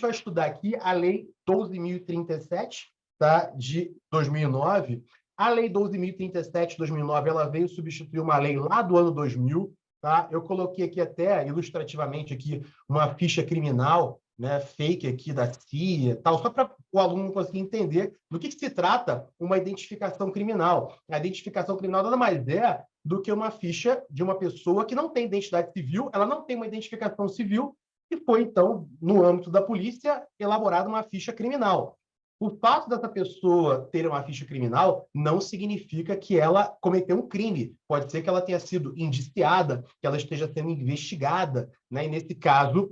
vai estudar aqui a Lei 12.037, tá? De 2009. A Lei 12.037 de 2009, ela veio substituir uma lei lá do ano 2000, tá? Eu coloquei aqui até, ilustrativamente, aqui, uma ficha criminal, né, fake aqui da CIA, tal, só para o aluno conseguir entender do que se trata uma identificação criminal. A identificação criminal nada mais é do que uma ficha de uma pessoa que não tem identidade civil, ela não tem uma identificação civil, e foi, então, no âmbito da polícia, elaborada uma ficha criminal. O fato dessa pessoa ter uma ficha criminal não significa que ela cometeu um crime. Pode ser que ela tenha sido indiciada, que ela esteja sendo investigada, né? E, nesse caso,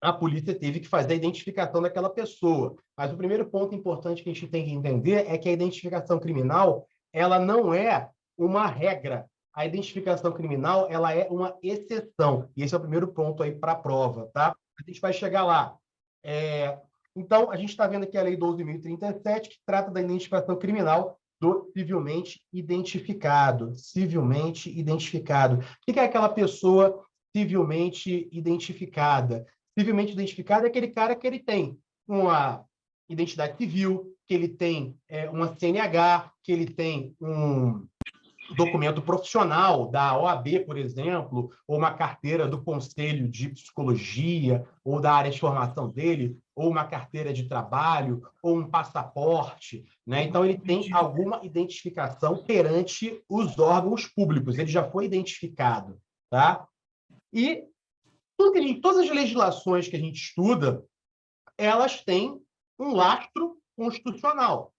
a polícia teve que fazer a identificação daquela pessoa. Mas o primeiro ponto importante que a gente tem que entender é que a identificação criminal, ela não é uma regra. A identificação criminal, ela é uma exceção. E esse é o primeiro ponto aí para a prova, tá? A gente vai chegar lá. Então, a gente está vendo aqui a Lei 12.037, que trata da identificação criminal do civilmente identificado. Civilmente identificado. O que é aquela pessoa civilmente identificada? Civilmente identificado é aquele cara que ele tem uma identidade civil, que ele tem uma CNH, que ele tem um documento profissional da OAB, por exemplo, ou uma carteira do Conselho de Psicologia, ou da área de formação dele, ou uma carteira de trabalho, ou um passaporte, né? Então, ele tem alguma identificação perante os órgãos públicos, ele já foi identificado, tá? E todas as legislações que a gente estuda, elas têm um lastro constitucional.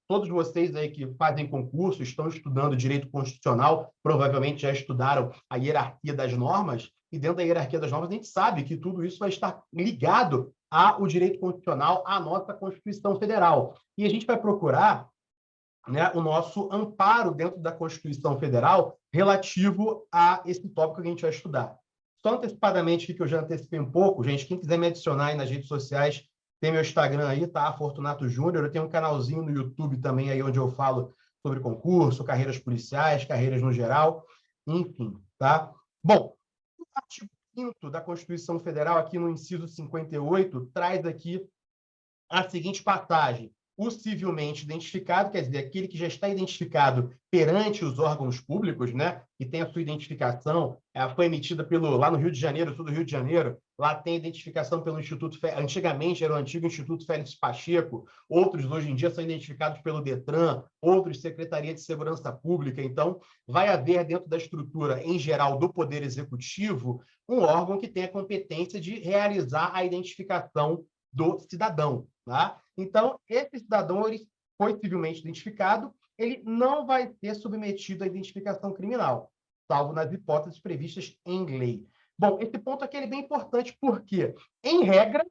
Todos vocês aí que fazem concurso, estão estudando direito constitucional, provavelmente já estudaram a hierarquia das normas, e dentro da hierarquia das normas a gente sabe que tudo isso vai estar ligado ao direito constitucional, à nossa Constituição Federal. E a gente vai procurar, né, o nosso amparo dentro da Constituição Federal relativo a esse tópico que a gente vai estudar. Só antecipadamente, que eu já antecipei um pouco, gente, quem quiser me adicionar aí nas redes sociais, tem meu Instagram aí, tá? Fortunato Júnior. Eu tenho um canalzinho no YouTube também aí, onde eu falo sobre concurso, carreiras policiais, carreiras no geral, enfim, tá? Bom, o artigo 5º da Constituição Federal, aqui no inciso 58, traz aqui a seguinte passagem: o civilmente identificado, quer dizer, aquele que já está identificado perante os órgãos públicos, né, que tem a sua identificação, foi emitida lá no Rio de Janeiro, sou do Rio de Janeiro, lá tem identificação pelo Instituto, antigamente era o antigo Instituto Félix Pacheco, outros hoje em dia são identificados pelo Detran, outros Secretaria de Segurança Pública. Então, vai haver dentro da estrutura, em geral, do Poder Executivo, um órgão que tem a competência de realizar a identificação do cidadão, tá? Então, esse cidadão, ele foi civilmente identificado, ele não vai ser submetido à identificação criminal, salvo nas hipóteses previstas em lei. Bom, esse ponto aqui é bem importante porque, em regra,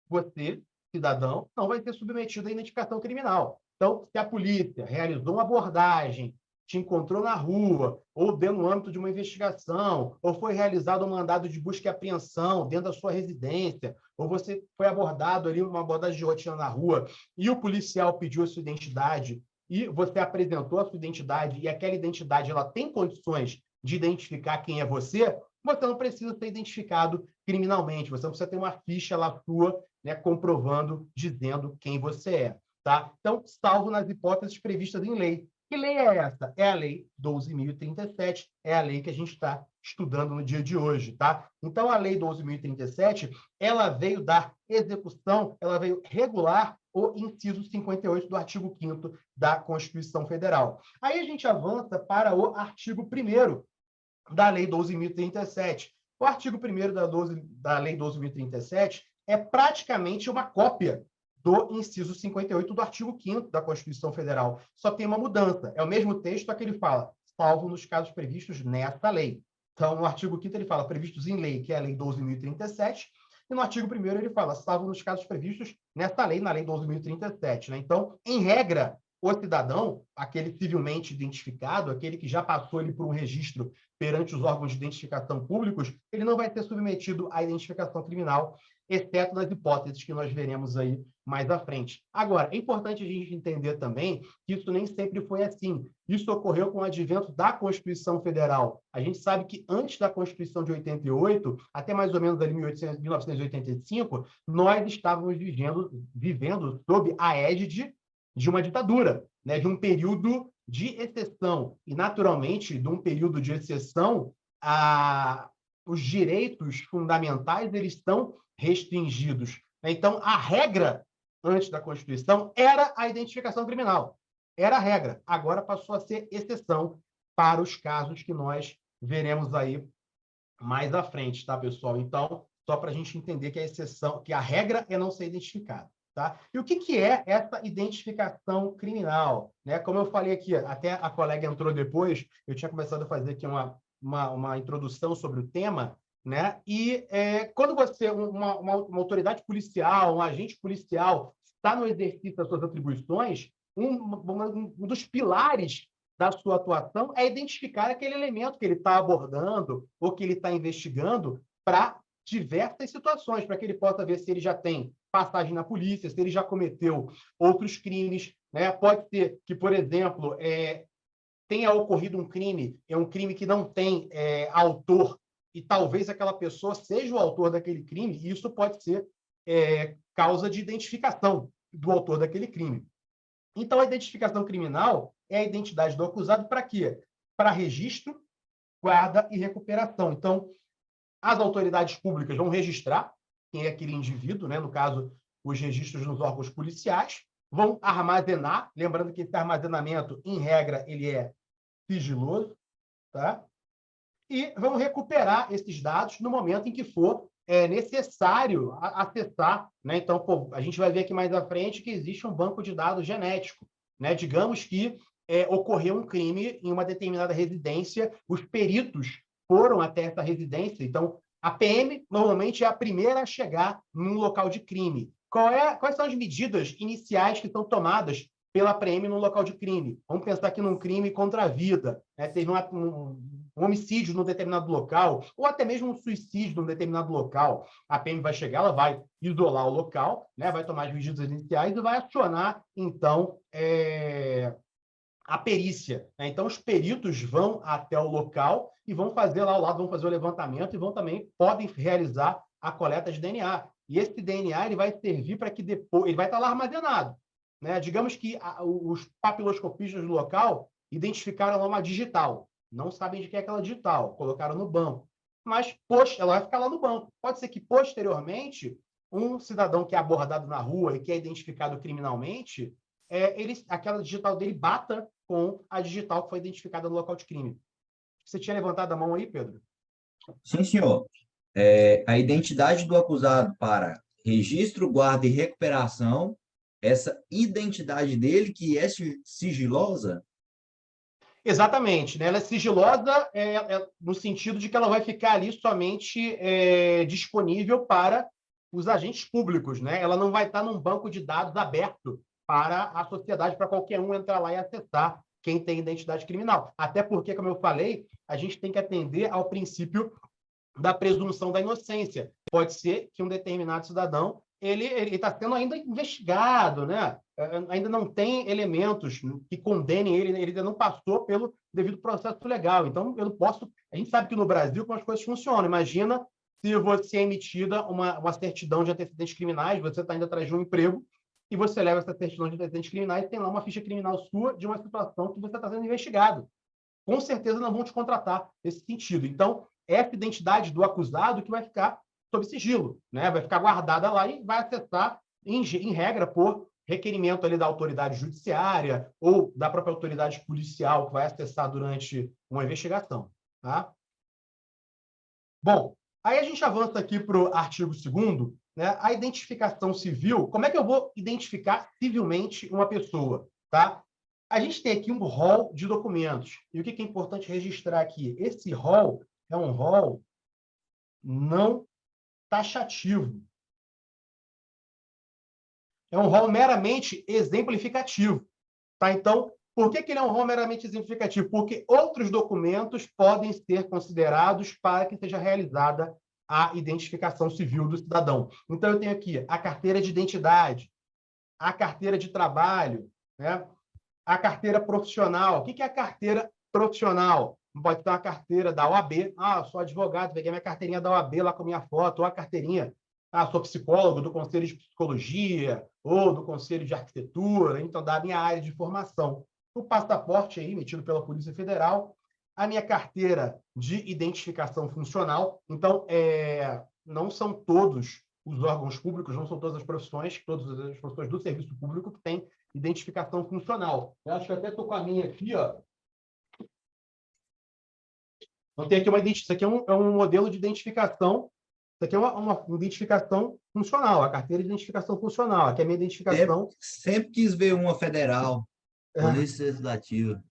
você, cidadão, não vai ser submetido à identificação criminal. Então, se a polícia realizou uma abordagem, te encontrou na rua, ou deu no âmbito de uma investigação, ou foi realizado um mandado de busca e apreensão dentro da sua residência, ou você foi abordado ali, uma abordagem de rotina na rua, e o policial pediu a sua identidade, e você apresentou a sua identidade, e aquela identidade ela tem condições de identificar quem é você, você não precisa ser identificado criminalmente, você não precisa ter uma ficha lá sua, né, comprovando, dizendo quem você é. Tá? Então, salvo nas hipóteses previstas em lei. Que lei é essa? É a Lei 12.037, é a lei que a gente está estudando no dia de hoje. Tá? Então, a Lei 12.037, ela veio dar execução, ela veio regular o inciso 58 do artigo 5º da Constituição Federal. Aí a gente avança para o artigo 1º da Lei 12.037. O artigo 1º da Lei 12.037 é praticamente uma cópia do inciso 58 do artigo 5º da Constituição Federal. Só tem uma mudança. É o mesmo texto que ele fala, salvo nos casos previstos nesta lei. Então, no artigo 5º ele fala previstos em lei, que é a Lei 12.037, e no artigo 1º ele fala salvo nos casos previstos nesta lei, na Lei 12.037. Né? Então, em regra, o cidadão, aquele civilmente identificado, aquele que já passou ele por um registro perante os órgãos de identificação públicos, ele não vai ser submetido à identificação criminal exceto nas hipóteses que nós veremos aí mais à frente. Agora, é importante a gente entender também que isso nem sempre foi assim. Isso ocorreu com o advento da Constituição Federal. A gente sabe que antes da Constituição de 88, até mais ou menos ali 1985, nós estávamos vivendo sob a égide de uma ditadura, né, de um período de exceção. E, naturalmente, de um período de exceção, os direitos fundamentais eles estão restringidos. Então, a regra antes da Constituição era a identificação criminal. Era a regra. Agora passou a ser exceção para os casos que nós veremos aí mais à frente, tá, pessoal? Então, só para a gente entender que a exceção, que a regra é não ser identificado. Tá? E o que é essa identificação criminal? Né? Como eu falei aqui, até a colega entrou depois, eu tinha começado a fazer aqui uma introdução sobre o tema, né? E quando você, uma autoridade policial, um agente policial, está no exercício das suas atribuições, um dos pilares da sua atuação é identificar aquele elemento que ele está abordando ou que ele está investigando para diversas situações, para que ele possa ver se ele já tem passagem na polícia, se ele já cometeu outros crimes, né? Pode ser que, por exemplo, tenha ocorrido um crime, é um crime que não tem autor, e talvez aquela pessoa seja o autor daquele crime, e isso pode ser causa de identificação do autor daquele crime. Então, a identificação criminal é a identidade do acusado para quê? Para registro, guarda e recuperação. Então, as autoridades públicas vão registrar quem é aquele indivíduo, né? No caso, os registros nos órgãos policiais, vão armazenar, lembrando que esse armazenamento, em regra, ele é sigiloso, tá? E vão recuperar esses dados no momento em que for necessário acessar, né? Então, pô, a gente vai ver aqui mais à frente que existe um banco de dados genético, né? Digamos que ocorreu um crime em uma determinada residência, os peritos foram até essa residência, então a PM normalmente é a primeira a chegar num local de crime. Quais são as medidas iniciais que são tomadas pela PM no local de crime? Vamos pensar aqui num crime contra a vida, né? Teve um homicídio num determinado local, ou até mesmo um suicídio num determinado local. A PM vai chegar, ela vai isolar o local, né? Vai tomar as medidas iniciais e vai acionar, então, a perícia, né? Então, os peritos vão até o local e vão fazer lá ao lado, vão fazer o levantamento e podem realizar a coleta de DNA. E esse DNA ele vai servir para que depois, ele vai estar lá armazenado, né? Digamos que os papiloscopistas do local identificaram lá uma digital, não sabem de que é aquela digital, colocaram no banco, mas ela vai ficar lá no banco. Pode ser que, posteriormente, um cidadão que é abordado na rua e que é identificado criminalmente, aquela digital dele bata com a digital que foi identificada no local de crime. Você tinha levantado a mão aí, Pedro? Sim, senhor. A identidade do acusado para registro, guarda e recuperação, essa identidade dele que é sigilosa? Exatamente, né? Ela é sigilosa no sentido de que ela vai ficar ali somente disponível para os agentes públicos, né? Ela não vai estar num banco de dados aberto para a sociedade, para qualquer um entrar lá e acessar quem tem identidade criminal. Até porque, como eu falei, a gente tem que atender ao princípio da presunção da inocência. Pode ser que um determinado cidadão ele está sendo ainda investigado, né? Ainda não tem elementos que condenem ele ainda não passou pelo devido processo legal. Então, eu não posso... A gente sabe que no Brasil como as coisas funcionam. Imagina se você é emitida uma certidão de antecedentes criminais, você está indo atrás de um emprego, e você leva essa certidão de antecedentes criminais e tem lá uma ficha criminal sua de uma situação que você está sendo investigado. Com certeza não vão te contratar nesse sentido. Então, essa identidade do acusado que vai ficar sob sigilo, né? Vai ficar guardada lá e vai acessar, em regra, por requerimento ali da autoridade judiciária ou da própria autoridade policial que vai acessar durante uma investigação. Tá? Bom, aí a gente avança aqui para o artigo 2º, né? A identificação civil. Como é que eu vou identificar civilmente uma pessoa? Tá? A gente tem aqui um rol de documentos. E o que é importante registrar aqui? Esse rol é um rol não taxativo. É um rol meramente exemplificativo. Tá? Então, por que ele é um rol meramente exemplificativo? Porque outros documentos podem ser considerados para que seja realizada a identificação civil do cidadão. Então, eu tenho aqui a carteira de identidade, a carteira de trabalho, né? A carteira profissional. O que é a carteira profissional? Pode ter uma carteira da OAB. Ah, eu sou advogado, peguei minha carteirinha da OAB lá com a minha foto, ou a carteirinha, sou psicólogo do Conselho de Psicologia, ou do Conselho de Arquitetura, então da minha área de formação. O passaporte aí, emitido pela Polícia Federal, a minha carteira de identificação funcional. Então, não são todos os órgãos públicos, não são todas as profissões do serviço público que têm identificação funcional. Eu acho que até estou com a minha aqui, ó. Então, tem aqui isso aqui é um modelo de identificação. Isso aqui é uma identificação funcional, a carteira de identificação funcional. Aqui é a minha identificação. Sempre quis ver uma federal, Polícia Legislativa.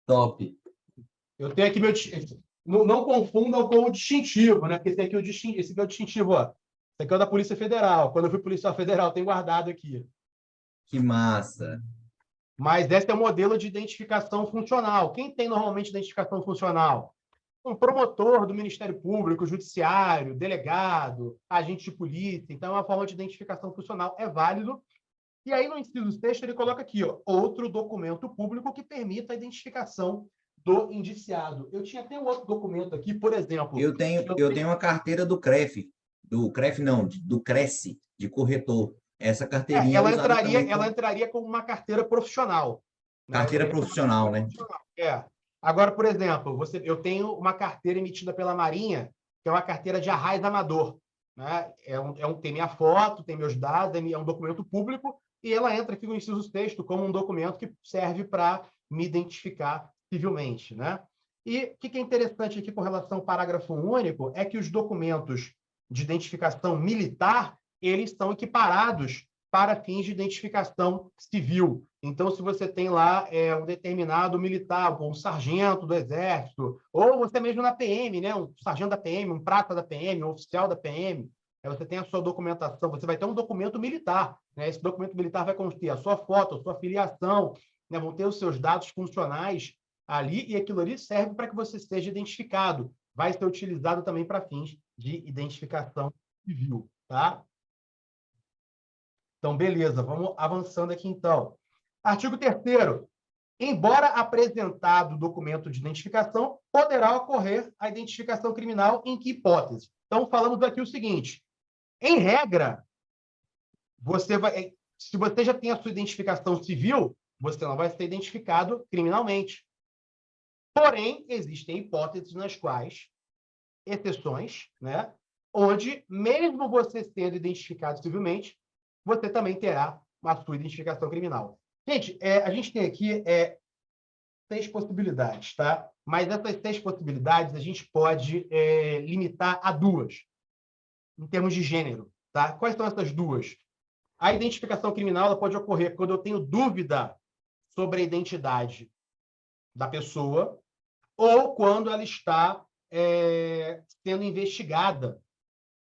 Top. Eu tenho aqui meu... Não confundam com o distintivo, né? Porque esse aqui é o distintivo, ó. Esse aqui é o da Polícia Federal. Quando eu fui policial federal, tem guardado aqui. Que massa! Mas esse é o modelo de identificação funcional. Quem tem normalmente identificação funcional? Um promotor do Ministério Público, judiciário, delegado, agente de polícia. Então, é uma forma de identificação funcional. É válido. E aí, no inciso 6, ele coloca aqui, ó, outro documento público que permita a identificação do indiciado. Eu tinha até um outro documento aqui, por exemplo... Eu tenho uma carteira do CREF. Do CREF, não, do Cresce, de corretor. Essa carteirinha ela entraria como uma carteira profissional. Carteira profissional, né? Agora, por exemplo, eu tenho uma carteira emitida pela Marinha, que é uma carteira de arraiz amador. Né? Tem minha foto, tem meus dados, é um documento público, e ela entra aqui no inciso 6 como um documento que serve para me identificar civilmente. Né? E o que é interessante aqui com relação ao parágrafo único é que os documentos de identificação militar, eles são equiparados para fins de identificação civil. Então, se você tem lá um determinado militar, um sargento do Exército, ou você mesmo na PM, né? Um sargento da PM, um prata da PM, um oficial da PM, você tem a sua documentação, você vai ter um documento militar. Né? Esse documento militar vai conter a sua foto, a sua filiação, né? Vão ter os seus dados funcionais ali, e aquilo ali serve para que você seja identificado. Vai ser utilizado também para fins de identificação civil. Tá? Então, beleza, vamos avançando aqui, então. Artigo 3º. Embora apresentado o documento de identificação, poderá ocorrer a identificação criminal em que hipótese? Então, falamos aqui o seguinte. Em regra, se você já tem a sua identificação civil, você não vai ser identificado criminalmente. Porém, existem hipóteses nas quais, exceções, né, onde, mesmo você sendo identificado civilmente, você também terá a sua identificação criminal. Gente, a gente tem aqui 6 possibilidades, tá? Mas essas 6 possibilidades a gente pode limitar a 2, em termos de gênero, tá? Quais são essas 2? A identificação criminal ela pode ocorrer quando eu tenho dúvida sobre a identidade da pessoa ou quando ela está sendo investigada,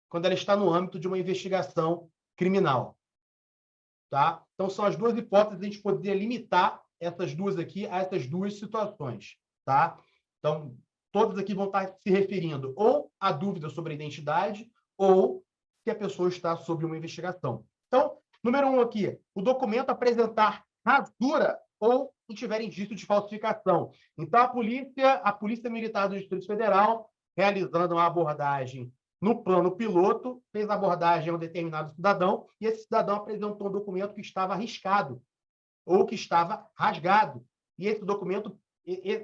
quando ela está no âmbito de uma investigação criminal. Tá? Então, são as 2 hipóteses, a gente poderia limitar essas 2 aqui a essas 2 situações. Tá? Então, todas aqui vão estar se referindo ou à dúvida sobre a identidade ou que a pessoa está sob uma investigação. Então, número 1 aqui, o documento apresentar rasura ou tiver indício de falsificação. Então, a Polícia Militar do Distrito Federal, realizando uma abordagem no plano piloto, fez a abordagem a um determinado cidadão e esse cidadão apresentou um documento que estava riscado ou que estava rasgado. E esse documento,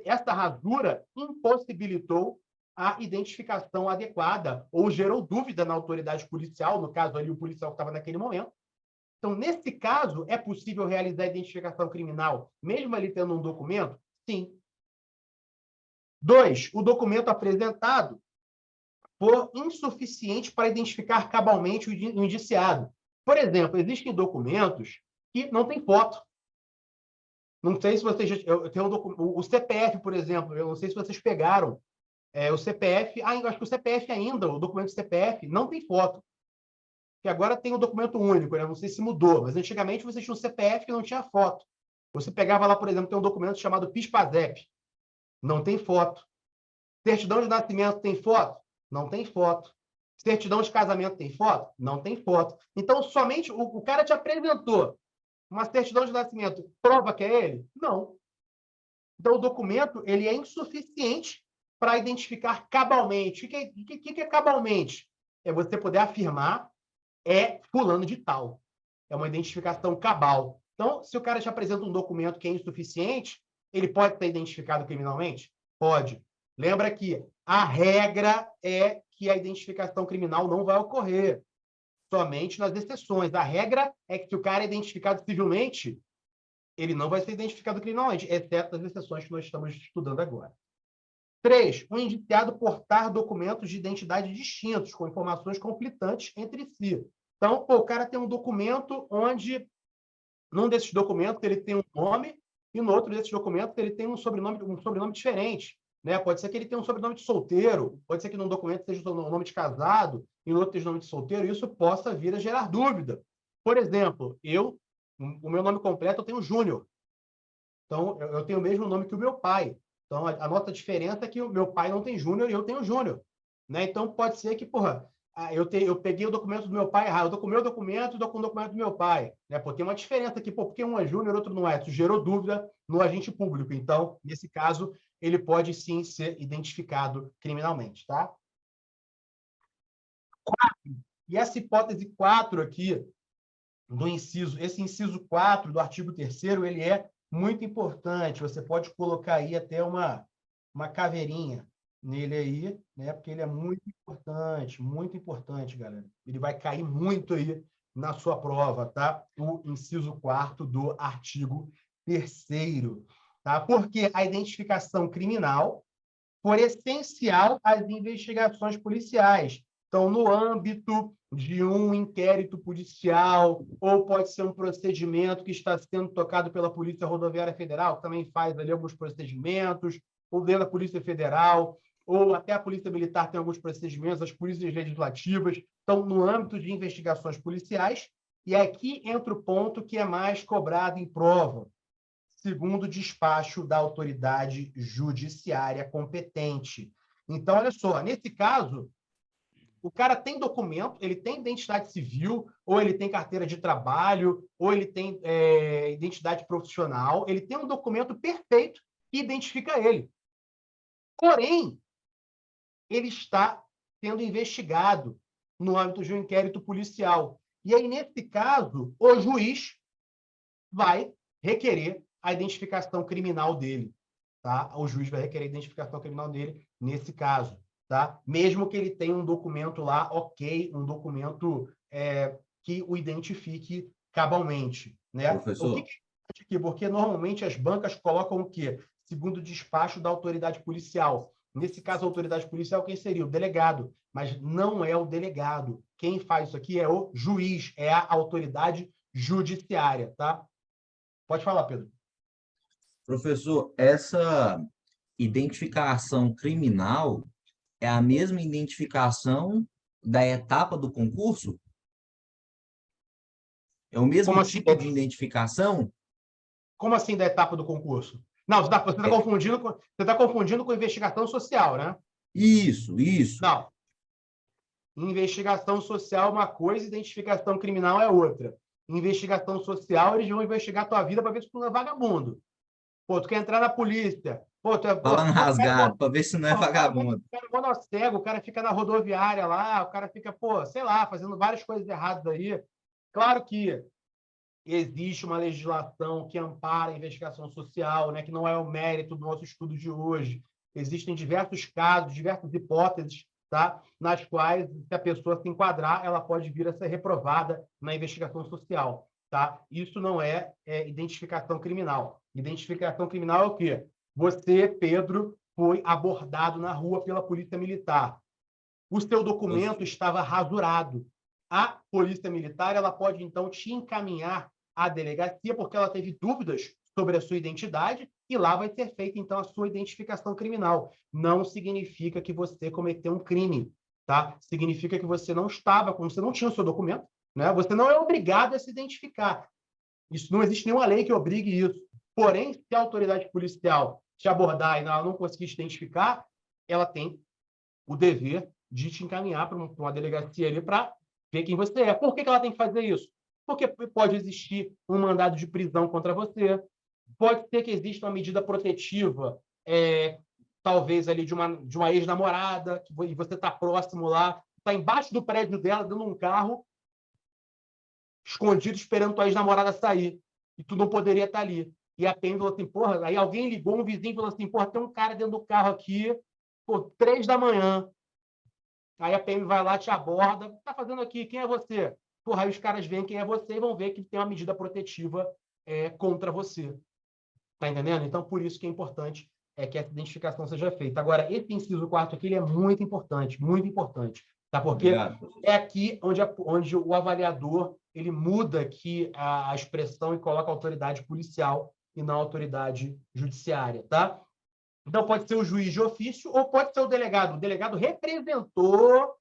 essa rasura, impossibilitou a identificação adequada ou gerou dúvida na autoridade policial, no caso ali o policial que estava naquele momento. Então, nesse caso, é possível realizar a identificação criminal, mesmo ali tendo um documento? Sim. 2, o documento apresentado for insuficiente para identificar cabalmente o indiciado. Por exemplo, existem documentos que não têm foto. Não sei se vocês... Eu tenho o CPF, por exemplo, eu não sei se vocês pegaram. O CPF... eu acho que o CPF ainda, o documento do CPF, não tem foto. Que agora tem o documento único, né? Não sei se mudou, mas antigamente você tinha um CPF que não tinha foto. Você pegava lá, por exemplo, tem um documento chamado PIS-PASEP. Não tem foto. Certidão de nascimento tem foto? Não tem foto. Certidão de casamento tem foto? Não tem foto. Então, somente o cara te apresentou uma certidão de nascimento, prova que é ele? Não. Então, o documento ele é insuficiente para identificar cabalmente. O que é cabalmente? É você poder afirmar é fulano de tal. É uma identificação cabal. Então, se o cara te apresenta um documento que é insuficiente, ele pode ser identificado criminalmente? Pode. Lembra que a regra é que a identificação criminal não vai ocorrer, somente nas exceções. A regra é que se o cara é identificado civilmente, ele não vai ser identificado criminalmente, exceto as exceções que nós estamos estudando agora. 3. O indiciado portar documentos de identidade distintos, com informações conflitantes entre si. Então, o cara tem um documento onde, num desses documentos, ele tem um nome, e no outro desses documentos, ele tem um sobrenome diferente. Né? Pode ser que ele tenha um sobrenome de solteiro, pode ser que num documento seja um nome de casado, e no outro seja nome de solteiro, e isso possa vir a gerar dúvida. Por exemplo, o meu nome completo, eu tenho Júnior. Então, eu tenho o mesmo nome que o meu pai. Então, a nossa diferença é que o meu pai não tem Júnior e eu tenho Júnior. Né? Então, pode ser que, eu peguei o documento do meu pai errado. Eu estou com o meu documento e estou com o documento do meu pai. Né? Pô, tem uma diferença aqui, porque um é Júnior e outro não é. Isso gerou dúvida no agente público. Então, nesse caso, ele pode sim ser identificado criminalmente. Tá? E essa hipótese 4 aqui, esse inciso 4 do artigo 3º, ele é muito importante. Você pode colocar aí até uma caveirinha nele aí, né? Porque ele é muito importante, galera. Ele vai cair muito aí na sua prova, tá? O inciso 4º do artigo 3º, tá? Porque a identificação criminal for essencial às investigações policiais. Então, no âmbito de um inquérito policial, ou pode ser um procedimento que está sendo tocado pela Polícia Rodoviária Federal, que também faz ali alguns procedimentos, ou dentro da Polícia Federal, ou até a Polícia Militar tem alguns procedimentos, as polícias legislativas. Então, no âmbito de investigações policiais, e aqui entra o ponto que é mais cobrado em prova, segundo o despacho da autoridade judiciária competente. Então, olha só, nesse caso, o cara tem documento, ele tem identidade civil, ou ele tem carteira de trabalho, ou ele tem identidade profissional, ele tem um documento perfeito que identifica ele. Porém, ele está sendo investigado no âmbito de um inquérito policial. E aí, nesse caso, o juiz vai requerer a identificação criminal dele. Tá? O juiz vai requerer a identificação criminal dele nesse caso. Tá? Mesmo que ele tenha um documento lá, ok, um documento que o identifique cabalmente. Né? O que é importante aqui? Porque normalmente as bancas colocam o quê? Segundo o despacho da autoridade policial. Nesse caso, a autoridade policial, quem seria? O delegado. Mas não é o delegado. Quem faz isso aqui é o juiz, é a autoridade judiciária. Tá? Pode falar, Pedro. Professor, essa identificação criminal é a mesma identificação da etapa do concurso? É o mesmo tipo de identificação? Como assim da etapa do concurso? Não, você está confundindo com investigação social, né? Isso. Não. Investigação social é uma coisa, identificação criminal é outra. Investigação social, eles vão investigar a tua vida para ver se tu não é vagabundo. Pô, tu quer entrar na polícia. Falando rasgado, para ver se não é vagabundo. O cara é monocego, o cara fica na rodoviária lá, o cara fica, sei lá, fazendo várias coisas erradas aí. Claro que existe uma legislação que ampara a investigação social, né, que não é o mérito do nosso estudo de hoje. Existem diversos casos, diversas hipóteses, tá, nas quais, se a pessoa se enquadrar, ela pode vir a ser reprovada na investigação social. Tá? Isso não é identificação criminal. Identificação criminal é o quê? Você, Pedro, foi abordado na rua pela Polícia Militar. O seu documento estava rasurado. A Polícia Militar ela pode, então, te encaminhar à delegacia, porque ela teve dúvidas sobre a sua identidade, e lá vai ser feita, então, a sua identificação criminal. Não significa que você cometeu um crime, tá? Significa que você não estava, como você não tinha o seu documento, né? Você não é obrigado a se identificar. Isso não existe nenhuma lei que obrigue isso. Porém, se a autoridade policial te abordar e ela não conseguir te identificar, ela tem o dever de te encaminhar para uma delegacia ali para ver quem você é. Por que ela tem que fazer isso? Porque pode existir um mandado de prisão contra você, pode ser que exista uma medida protetiva, talvez ali de uma ex-namorada, e você está próximo lá, está embaixo do prédio dela, dando um carro, escondido, esperando tua ex-namorada sair. E tu não poderia estar ali. E a PM falou assim, porra, aí alguém ligou, um vizinho falou assim, porra, tem um cara dentro do carro aqui, pô, 3 da manhã. Aí a PM vai lá, te aborda, o que tá fazendo aqui? Quem é você? Porra, aí os caras veem quem é você e vão ver que tem uma medida protetiva contra você. Tá entendendo? Então, por isso que é importante que essa identificação seja feita. Agora, esse inciso 4 aqui, ele é muito importante, tá? Porque Obrigado, professor. é aqui onde o avaliador ele muda aqui a expressão e coloca a autoridade policial e não a autoridade judiciária, tá? Então, pode ser o juiz de ofício ou pode ser o delegado. O delegado representou,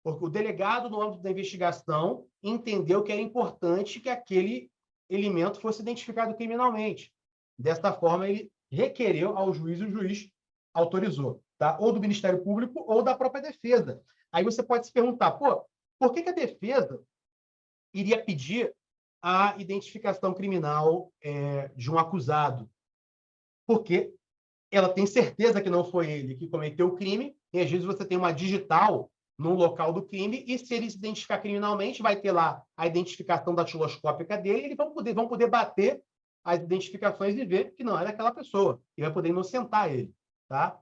porque o delegado, no âmbito da investigação, entendeu que era importante que aquele elemento fosse identificado criminalmente. Dessa forma, ele requereu ao juiz e o juiz autorizou, tá? Ou do Ministério Público ou da própria defesa. Aí você pode se perguntar, pô, por que a defesa iria pedir a identificação criminal de um acusado? Porque ela tem certeza que não foi ele que cometeu o crime, e às vezes você tem uma digital no local do crime, e se ele se identificar criminalmente, vai ter lá a identificação datiloscópica dele, e eles vão poder bater as identificações e ver que não é daquela pessoa, e vai poder inocentar ele. Tá?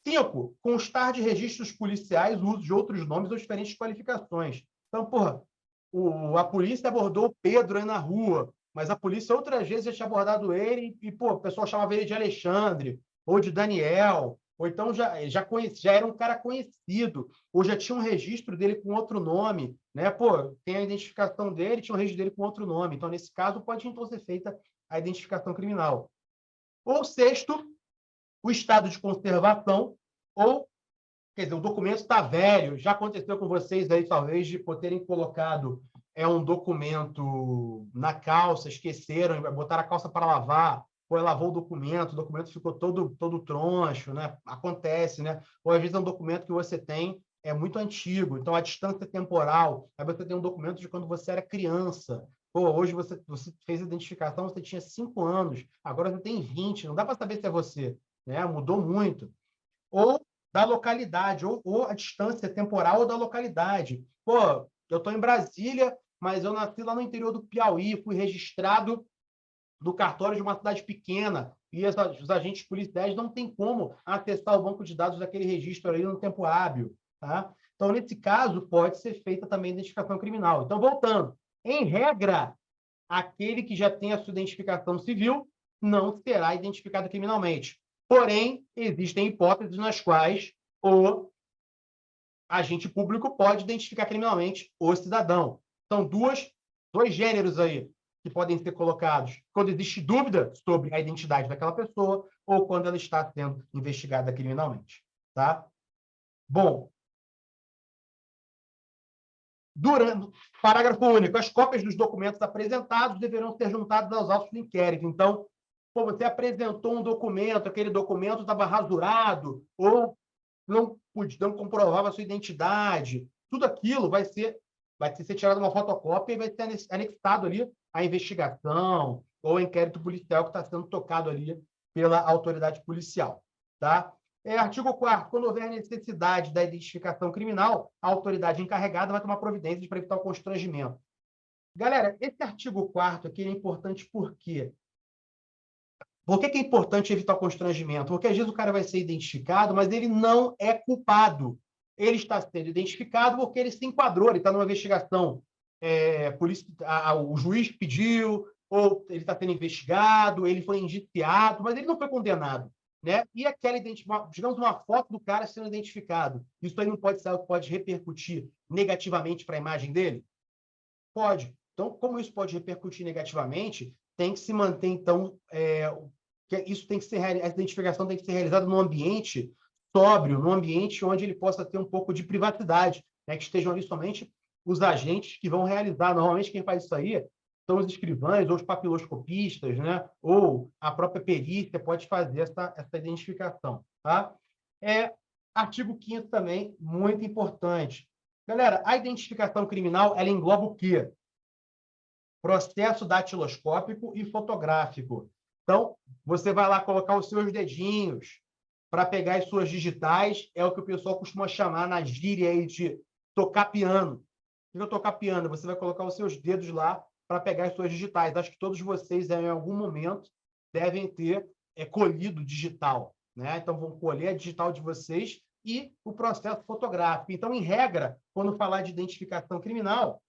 5. Constar de registros policiais o uso de outros nomes ou diferentes qualificações. Então, porra, a polícia abordou o Pedro aí na rua, mas a polícia outras vezes já tinha abordado ele e pô, o pessoal chamava ele de Alexandre ou de Daniel, ou então já era um cara conhecido, ou já tinha um registro dele com outro nome, né? Pô, tem a identificação dele, tinha um registro dele com outro nome. Então, nesse caso, pode então ser feita a identificação criminal. Ou 6º, o estado de conservação, ou, quer dizer, o documento está velho, já aconteceu com vocês aí, talvez, de terem colocado um documento na calça, esqueceram, botaram a calça para lavar, foi lavou o documento ficou todo troncho, né? Acontece, né? Ou às vezes é um documento que você tem muito antigo, então a distância temporal, aí você tem um documento de quando você era criança. Pô, hoje você fez a identificação, você tinha 5 anos, agora você tem 20, não dá para saber se é você, né? Mudou muito. Ou da localidade, ou a distância temporal da localidade. Pô, eu estou em Brasília, mas eu nasci lá no interior do Piauí, fui registrado no cartório de uma cidade pequena, e os agentes policiais não têm como acessar o banco de dados daquele registro ali no tempo hábil. Tá? Então, nesse caso, pode ser feita também a identificação criminal. Então, voltando, em regra, aquele que já tem a sua identificação civil não será identificado criminalmente. Porém, existem hipóteses nas quais o agente público pode identificar criminalmente o cidadão. São dois gêneros aí que podem ser colocados quando existe dúvida sobre a identidade daquela pessoa ou quando ela está sendo investigada criminalmente. Tá? Bom, parágrafo único, as cópias dos documentos apresentados deverão ser juntadas aos autos do inquérito. Então, pô, você apresentou um documento, aquele documento estava rasurado, ou não comprovava a sua identidade, tudo aquilo vai ser tirado uma fotocópia e vai ser anexado ali à investigação ou ao inquérito policial que está sendo tocado ali pela autoridade policial. Tá? Artigo 4º, quando houver necessidade da identificação criminal, a autoridade encarregada vai tomar providências para evitar o constrangimento. Galera, esse artigo 4º aqui é importante por quê? Por que é importante evitar o constrangimento? Porque às vezes o cara vai ser identificado, mas ele não é culpado. Ele está sendo identificado porque ele se enquadrou, ele está numa investigação. O juiz pediu, ou ele está sendo investigado, ele foi indiciado, mas ele não foi condenado. Né? E aquela, digamos, uma foto do cara sendo identificado. Isso aí não pode ser algo que pode repercutir negativamente para a imagem dele? Pode. Então, como isso pode repercutir negativamente, tem que se manter, então, isso tem que ser, essa identificação tem que ser realizada num ambiente sóbrio, num ambiente onde ele possa ter um pouco de privacidade, né? Que estejam ali somente os agentes que vão realizar. Normalmente, quem faz isso aí são os escrivães ou os papiloscopistas, né? Ou a própria perícia pode fazer essa identificação. Tá? Artigo 5º também, muito importante. Galera, a identificação criminal, ela engloba o quê? Processo datiloscópico e fotográfico. Então, você vai lá colocar os seus dedinhos para pegar as suas digitais, é o que o pessoal costuma chamar na gíria aí de tocar piano. O que é tocar piano? Você vai colocar os seus dedos lá para pegar as suas digitais. Acho que todos vocês, em algum momento, devem ter colhido digital, né? Então, vão colher a digital de vocês e o processo fotográfico. Então, em regra, quando falar de identificação criminal,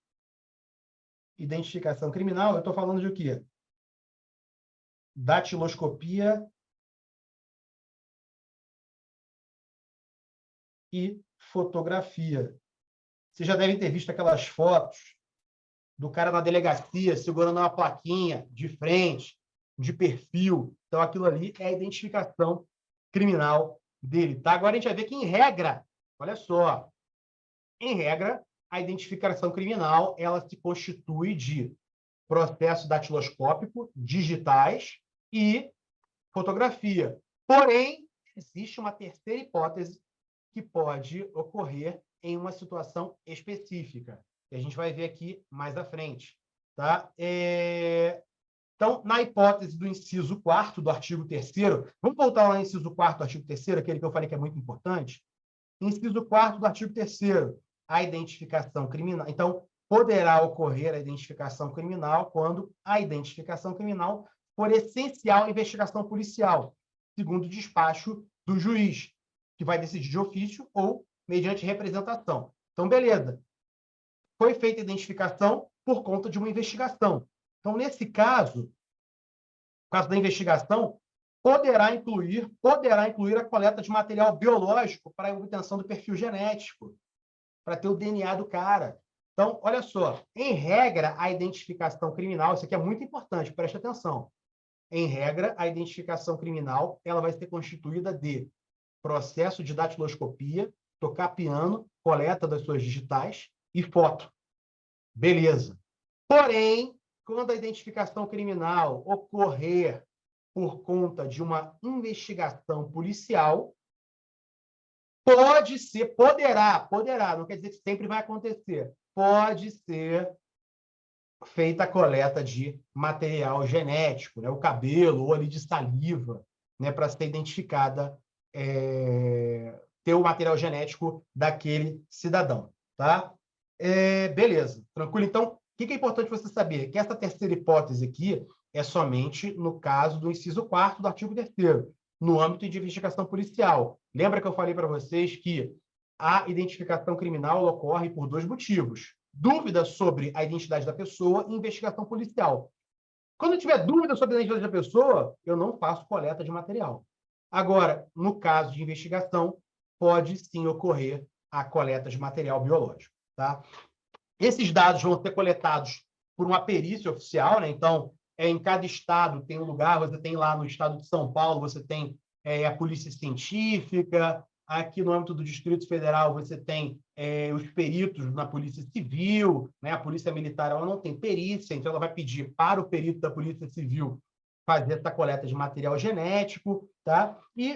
eu estou falando de o quê? Datiloscopia e fotografia. Vocês já devem ter visto aquelas fotos do cara na delegacia segurando uma plaquinha de frente, de perfil. Então, aquilo ali é a identificação criminal dele. Tá? Agora, a gente vai ver que, em regra, olha só, em regra, a identificação criminal ela se constitui de processo datiloscópico, digitais e fotografia. Porém, existe uma terceira hipótese que pode ocorrer em uma situação específica, que a gente vai ver aqui mais à frente. Tá? Então, na hipótese do inciso 4º do artigo 3º, vamos voltar lá no inciso 4º do artigo 3º, aquele que eu falei que é muito importante. Inciso 4º do artigo 3º, a identificação criminal. Então, poderá ocorrer a identificação criminal quando a identificação criminal for essencial à investigação policial, segundo o despacho do juiz, que vai decidir de ofício ou mediante representação. Então, beleza. Foi feita a identificação por conta de uma investigação. Então, nesse caso, no caso da investigação, poderá incluir a coleta de material biológico para a obtenção do perfil genético, para ter o DNA do cara. Então, olha só, em regra, a identificação criminal, isso aqui é muito importante, preste atenção. Em regra, a identificação criminal ela vai ser constituída de processo de datiloscopia, tocar piano, coleta das suas digitais e foto. Beleza. Porém, quando a identificação criminal ocorrer por conta de uma investigação policial, poderá, não quer dizer que sempre vai acontecer, pode ser feita a coleta de material genético, né? O cabelo ou ali de saliva, né? Para ser identificada, ter o material genético daquele cidadão. Tá? Beleza, tranquilo? Então, o que é importante você saber? Que essa terceira hipótese aqui é somente no caso do inciso 4º do artigo 3º, no âmbito de investigação policial. Lembra que eu falei para vocês que a identificação criminal ocorre por dois motivos. Dúvida sobre a identidade da pessoa e investigação policial. Quando eu tiver dúvida sobre a identidade da pessoa, eu não faço coleta de material. Agora, no caso de investigação, pode sim ocorrer a coleta de material biológico. Tá? Esses dados vão ser coletados por uma perícia oficial, né? Então, em cada estado tem um lugar, você tem lá no estado de São Paulo, você tem a polícia científica, aqui no âmbito do Distrito Federal você tem os peritos na Polícia Civil, né? A Polícia Militar ela não tem perícia, então ela vai pedir para o perito da Polícia Civil fazer essa coleta de material genético. Tá? E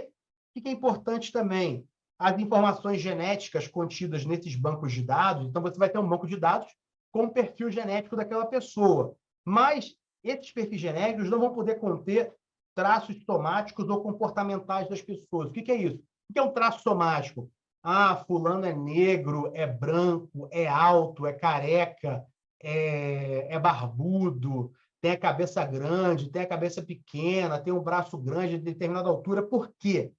o que é importante também? As informações genéticas contidas nesses bancos de dados, então você vai ter um banco de dados com o perfil genético daquela pessoa. Mas esses perfis genéticos não vão poder conter traços somáticos ou comportamentais das pessoas. O que é isso? O que é um traço somático? Ah, fulano é negro, é branco, é alto, é careca, é barbudo, tem a cabeça grande, tem a cabeça pequena, tem um braço grande de determinada altura. Por quê?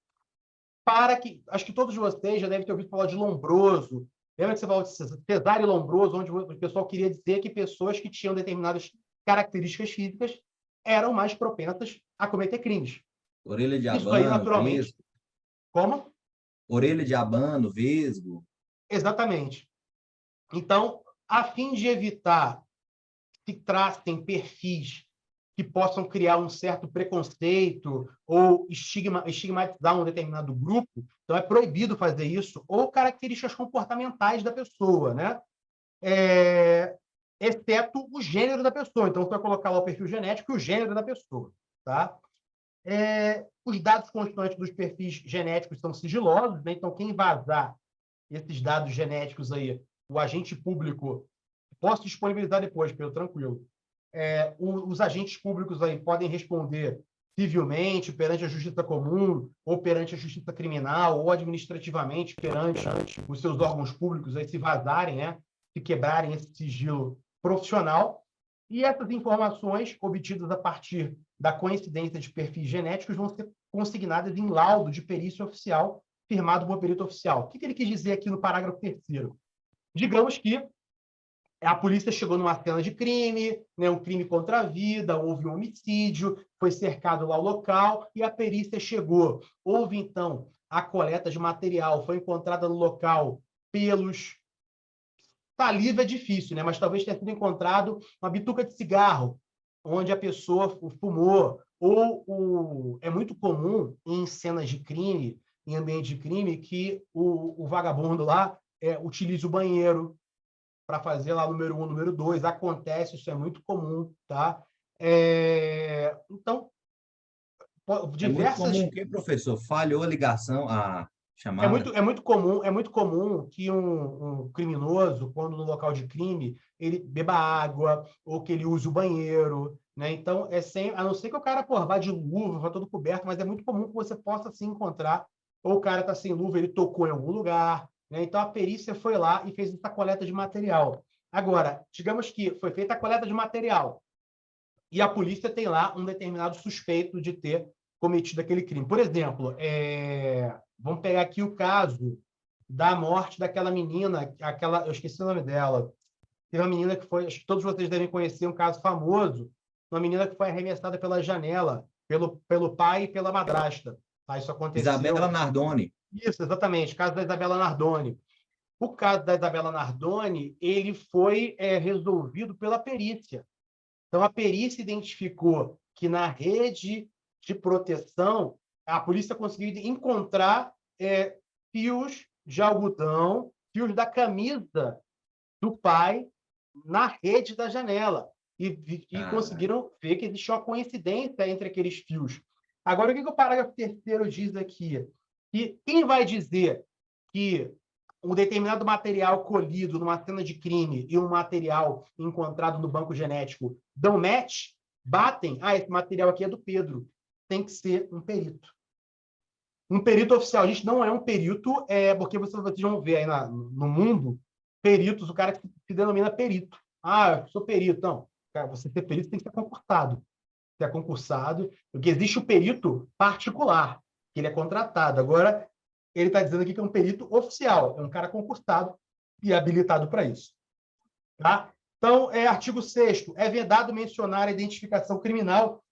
Acho que todos vocês já devem ter ouvido falar de Lombroso. Lembra que você falou de Cesare Lombroso, onde o pessoal queria dizer que pessoas que tinham determinadas características físicas eram mais propensas a cometer crimes. Orelha de Isso aí, abano, naturalmente. vesgo. Como? Orelha de abano, vesgo. Exatamente. Então, a fim de evitar que tracem perfis que possam criar um certo preconceito ou estigmatizar um determinado grupo, então é proibido fazer isso, ou características comportamentais da pessoa, né? Exceto o gênero da pessoa. Então, você vai colocar lá o perfil genético e o gênero da pessoa. Tá? Os dados constantes dos perfis genéticos são sigilosos, né? Então, quem vazar esses dados genéticos aí, o agente público, posso disponibilizar depois, Pedro, tranquilo. Os agentes públicos aí podem responder civilmente perante a justiça comum, ou perante a justiça criminal, ou administrativamente perante os seus órgãos públicos, aí, se vazarem, né? Se quebrarem esse sigilo profissional. E essas informações obtidas a partir da coincidência de perfis genéticos vão ser consignadas em laudo de perícia oficial, firmado por perito oficial. O que ele quis dizer aqui no parágrafo 3º? Digamos que a polícia chegou numa cena de crime, né, um crime contra a vida, houve um homicídio, foi cercado lá o local e a perícia chegou. Houve, então, a coleta de material, foi encontrada no local pelos... Saliva é difícil, né? Mas talvez tenha sido encontrado uma bituca de cigarro, onde a pessoa fumou. É muito comum em cenas de crime, em ambiente de crime, que o vagabundo lá utilize o banheiro para fazer lá número 1, número 2. Acontece, isso é muito comum, tá? Então, diversas... É muito comum que, professor, falhou a ligação, a É chamada? muito, é muito comum que um criminoso, quando no local de crime, ele beba água ou que ele use o banheiro, né? Então, a não ser que o cara, vá de luva, vá todo coberto, mas é muito comum que você possa se encontrar, ou o cara está sem luva, ele tocou em algum lugar, né? Então, a perícia foi lá e fez essa coleta de material. Agora, digamos que foi feita a coleta de material e a polícia tem lá um determinado suspeito de ter cometido aquele crime. Por exemplo, vamos pegar aqui o caso da morte daquela menina, eu esqueci o nome dela. Tem uma menina que foi, acho que todos vocês devem conhecer, um caso famoso, uma menina que foi arremessada pela janela, pelo pai e pela madrasta. Tá? Isso aconteceu... Isabela Nardoni. Isso, exatamente, o caso da Isabela Nardoni. O caso da Isabela Nardoni, ele foi resolvido pela perícia. Então, a perícia identificou que na rede de proteção, a polícia conseguiu encontrar fios de algodão, fios da camisa do pai na rede da janela. E conseguiram ver que existia uma coincidência entre aqueles fios. Agora, o que o parágrafo 3º diz aqui? Que quem vai dizer que um determinado material colhido numa cena de crime e um material encontrado no banco genético dão match, batem, esse material aqui é do Pedro. Tem que ser um perito. Um perito oficial. A gente não é um perito, porque vocês vão ver aí no mundo, peritos, o cara que se denomina perito. Eu sou perito. Não, cara, você ser perito tem que ser concursado. Você é concursado, porque existe o perito particular, que ele é contratado. Agora, ele está dizendo aqui que é um perito oficial, é um cara concursado e habilitado para isso. Tá? Então, artigo 6º, é vedado mencionar a identificação criminal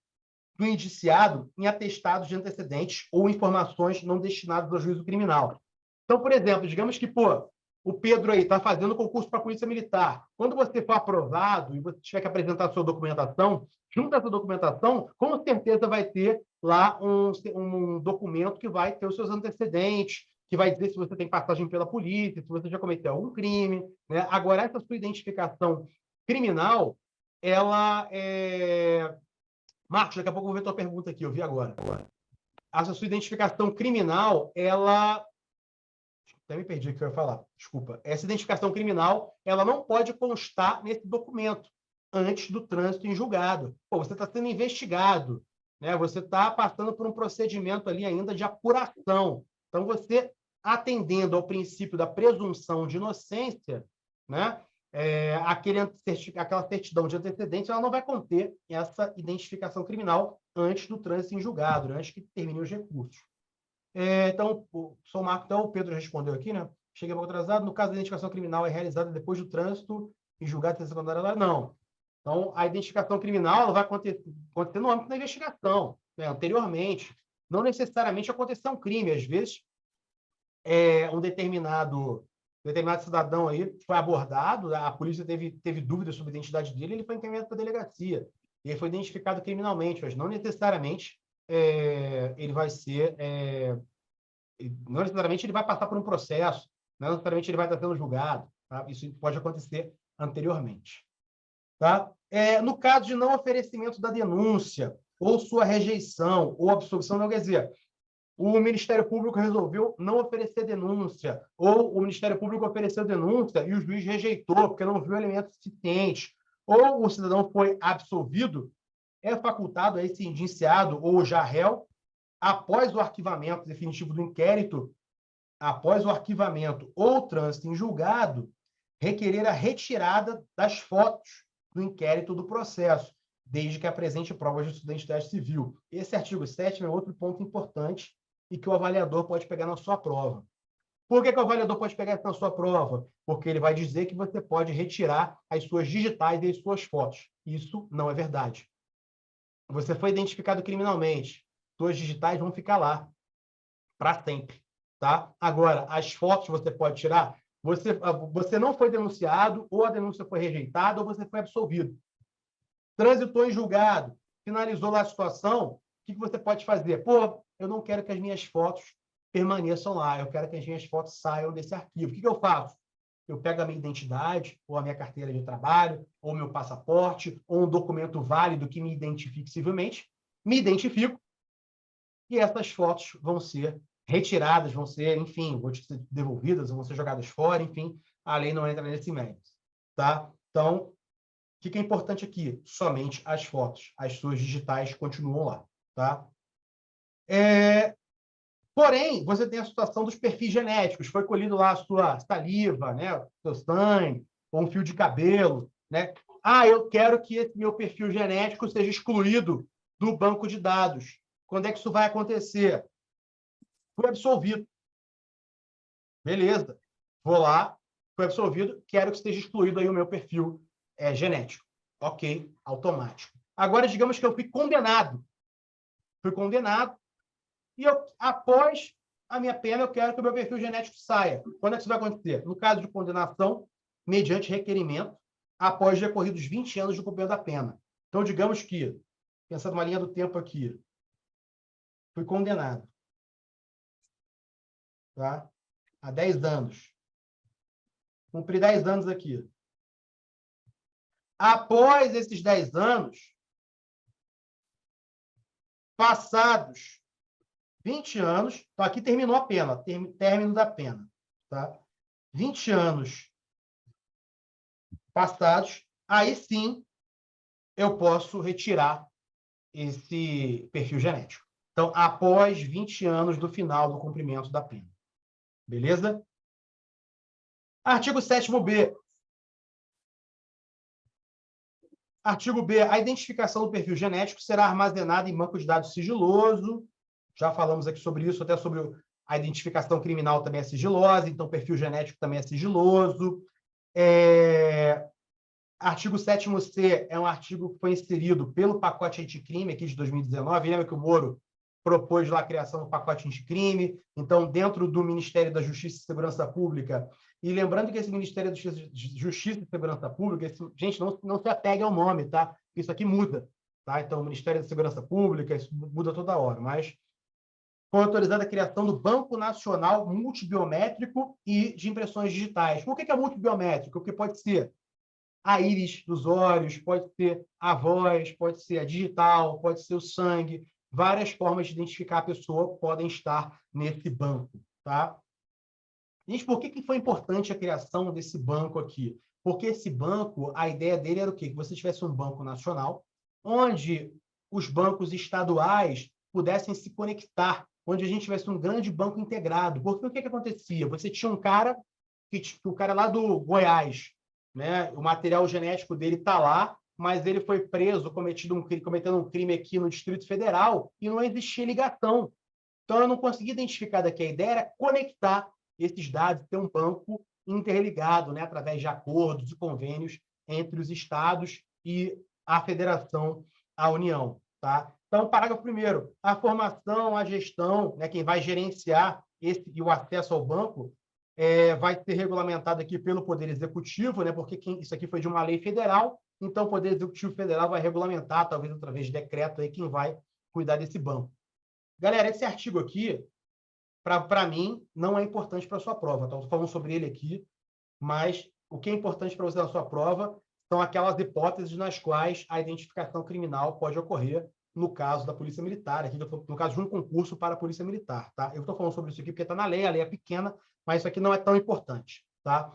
do indiciado em atestados de antecedentes ou informações não destinadas ao juízo criminal. Então, por exemplo, digamos que, o Pedro aí está fazendo concurso para a Polícia Militar. Quando você for aprovado e você tiver que apresentar a sua documentação, junto a sua documentação, com certeza vai ter lá um documento que vai ter os seus antecedentes, que vai dizer se você tem passagem pela polícia, se você já cometeu algum crime, né? Agora, essa sua identificação criminal, ela Marcos, daqui a pouco eu vou ver a tua pergunta aqui, eu vi agora. Essa sua identificação criminal, ela... Até me perdi o que eu ia falar, desculpa. Essa identificação criminal, ela não pode constar nesse documento antes do trânsito em julgado. Você está sendo investigado, né? Você está passando por um procedimento ali ainda de apuração. Então, você, atendendo ao princípio da presunção de inocência, né? Aquela certidão de antecedentes, ela não vai conter essa identificação criminal antes do trânsito em julgado, né? Antes que terminem os recursos. Então, sou o Marco, então o Pedro respondeu aqui, né? Cheguei um pouco atrasado. No caso da identificação criminal é realizada depois do trânsito em julgado de secundária lá? Não. Então, a identificação criminal ela vai acontecer no âmbito da investigação, né? Anteriormente. Não necessariamente aconteceu um crime. Às vezes, um determinado cidadão aí foi abordado, a polícia teve dúvidas sobre a identidade dele, ele foi encaminhado para a delegacia. E ele foi identificado criminalmente, mas não necessariamente ele vai ser... não necessariamente ele vai passar por um processo, não necessariamente ele vai estar sendo julgado. Tá? Isso pode acontecer anteriormente. Tá? No caso de não oferecimento da denúncia, ou sua rejeição, ou absolvição, não quer dizer, o Ministério Público resolveu não oferecer denúncia, ou o Ministério Público ofereceu denúncia e o juiz rejeitou, porque não viu elementos suficientes, ou o cidadão foi absolvido, é facultado a esse indiciado ou já réu, após o arquivamento definitivo do inquérito, após o arquivamento ou trânsito em julgado, requerer a retirada das fotos do inquérito do processo, desde que apresente provas de identidade civil. Esse artigo 7 é outro ponto importante e que o avaliador pode pegar na sua prova. Por que o avaliador pode pegar na sua prova? Porque ele vai dizer que você pode retirar as suas digitais e as suas fotos. Isso não é verdade. Você foi identificado criminalmente, suas digitais vão ficar lá para sempre. Tá? Agora, as fotos você pode tirar, você não foi denunciado, ou a denúncia foi rejeitada, ou você foi absolvido. Transitou em julgado, finalizou lá a situação, o que você pode fazer? Pô, eu não quero que as minhas fotos permaneçam lá, eu quero que as minhas fotos saiam desse arquivo. O que eu faço? Eu pego a minha identidade, ou a minha carteira de trabalho, ou meu passaporte, ou um documento válido que me identifique civilmente, me identifico, e essas fotos vão ser retiradas, vão ser, enfim, vão ser devolvidas, vão ser jogadas fora, enfim, a lei não entra nesse mérito. Tá? Então, o que é importante aqui? Somente as fotos. As suas digitais continuam lá. Tá? Porém, você tem a situação dos perfis genéticos. Foi colhido lá a sua saliva, né? O seu sangue, ou um fio de cabelo. Né? Ah, eu quero que esse meu perfil genético seja excluído do banco de dados. Quando é que isso vai acontecer? Fui absolvido. Beleza. Vou lá, fui absolvido, quero que esteja excluído aí o meu perfil genético. Ok, automático. Agora, digamos que eu fui condenado. Fui condenado e após a minha pena, eu quero que o meu perfil genético saia. Quando é que isso vai acontecer? No caso de condenação, mediante requerimento, após decorridos 20 anos do cumprimento da pena. Então, digamos que, pensando numa linha do tempo aqui, fui condenado. Tá? Há 10 anos. Cumpri 10 anos aqui. Após esses 10 anos, passados 20 anos, então aqui terminou a pena, término da pena. Tá? 20 anos passados, aí sim eu posso retirar esse perfil genético. Então, após 20 anos do final do cumprimento da pena. Beleza? Artigo 7º-B. Artigo B. A identificação do perfil genético será armazenada em banco de dados sigiloso. Já falamos aqui sobre isso, até sobre a identificação criminal também é sigilosa, então o perfil genético também é sigiloso. Artigo 7º-C é um artigo que foi inserido pelo pacote anticrime aqui de 2019. Lembra que o Moro propôs lá a criação do pacote anticrime? Então, dentro do Ministério da Justiça e Segurança Pública, e lembrando que esse Ministério da Justiça e Segurança Pública, gente, não se apegue ao nome, tá? Isso aqui muda, tá? Então, o Ministério da Segurança Pública, isso muda toda hora, mas foi autorizada a criação do Banco Nacional Multibiométrico e de Impressões Digitais. Por que é multibiométrico? Porque pode ser a íris dos olhos, pode ser a voz, pode ser a digital, pode ser o sangue. Várias formas de identificar a pessoa podem estar nesse banco. Tá? Gente, por que foi importante a criação desse banco aqui? Porque esse banco, a ideia dele era o quê? Que você tivesse um banco nacional, onde os bancos estaduais pudessem se conectar, onde a gente tivesse um grande banco integrado. Porque o que acontecia? Você tinha um cara, o cara lá do Goiás, né? O material genético dele está lá, mas ele foi preso cometendo um crime aqui no Distrito Federal e não existia ligação. Então, eu não consegui identificar daqui. A ideia era conectar esses dados, ter um banco interligado, né, através de acordos e convênios entre os estados e a federação, a União. Tá? Então, parágrafo 1º, a formação, a gestão, né, quem vai gerenciar e o acesso ao banco vai ser regulamentado aqui pelo Poder Executivo, né, porque isso aqui foi de uma lei federal, então o Poder Executivo Federal vai regulamentar, talvez através de decreto, aí, quem vai cuidar desse banco. Galera, esse artigo aqui, para mim, não é importante para a sua prova. Estou falando sobre ele aqui, mas o que é importante para você na sua prova são aquelas hipóteses nas quais a identificação criminal pode ocorrer, no caso da Polícia Militar, aqui, no caso de um concurso para a Polícia Militar. Tá? Eu estou falando sobre isso aqui porque está na lei, a lei é pequena, mas isso aqui não é tão importante. Tá?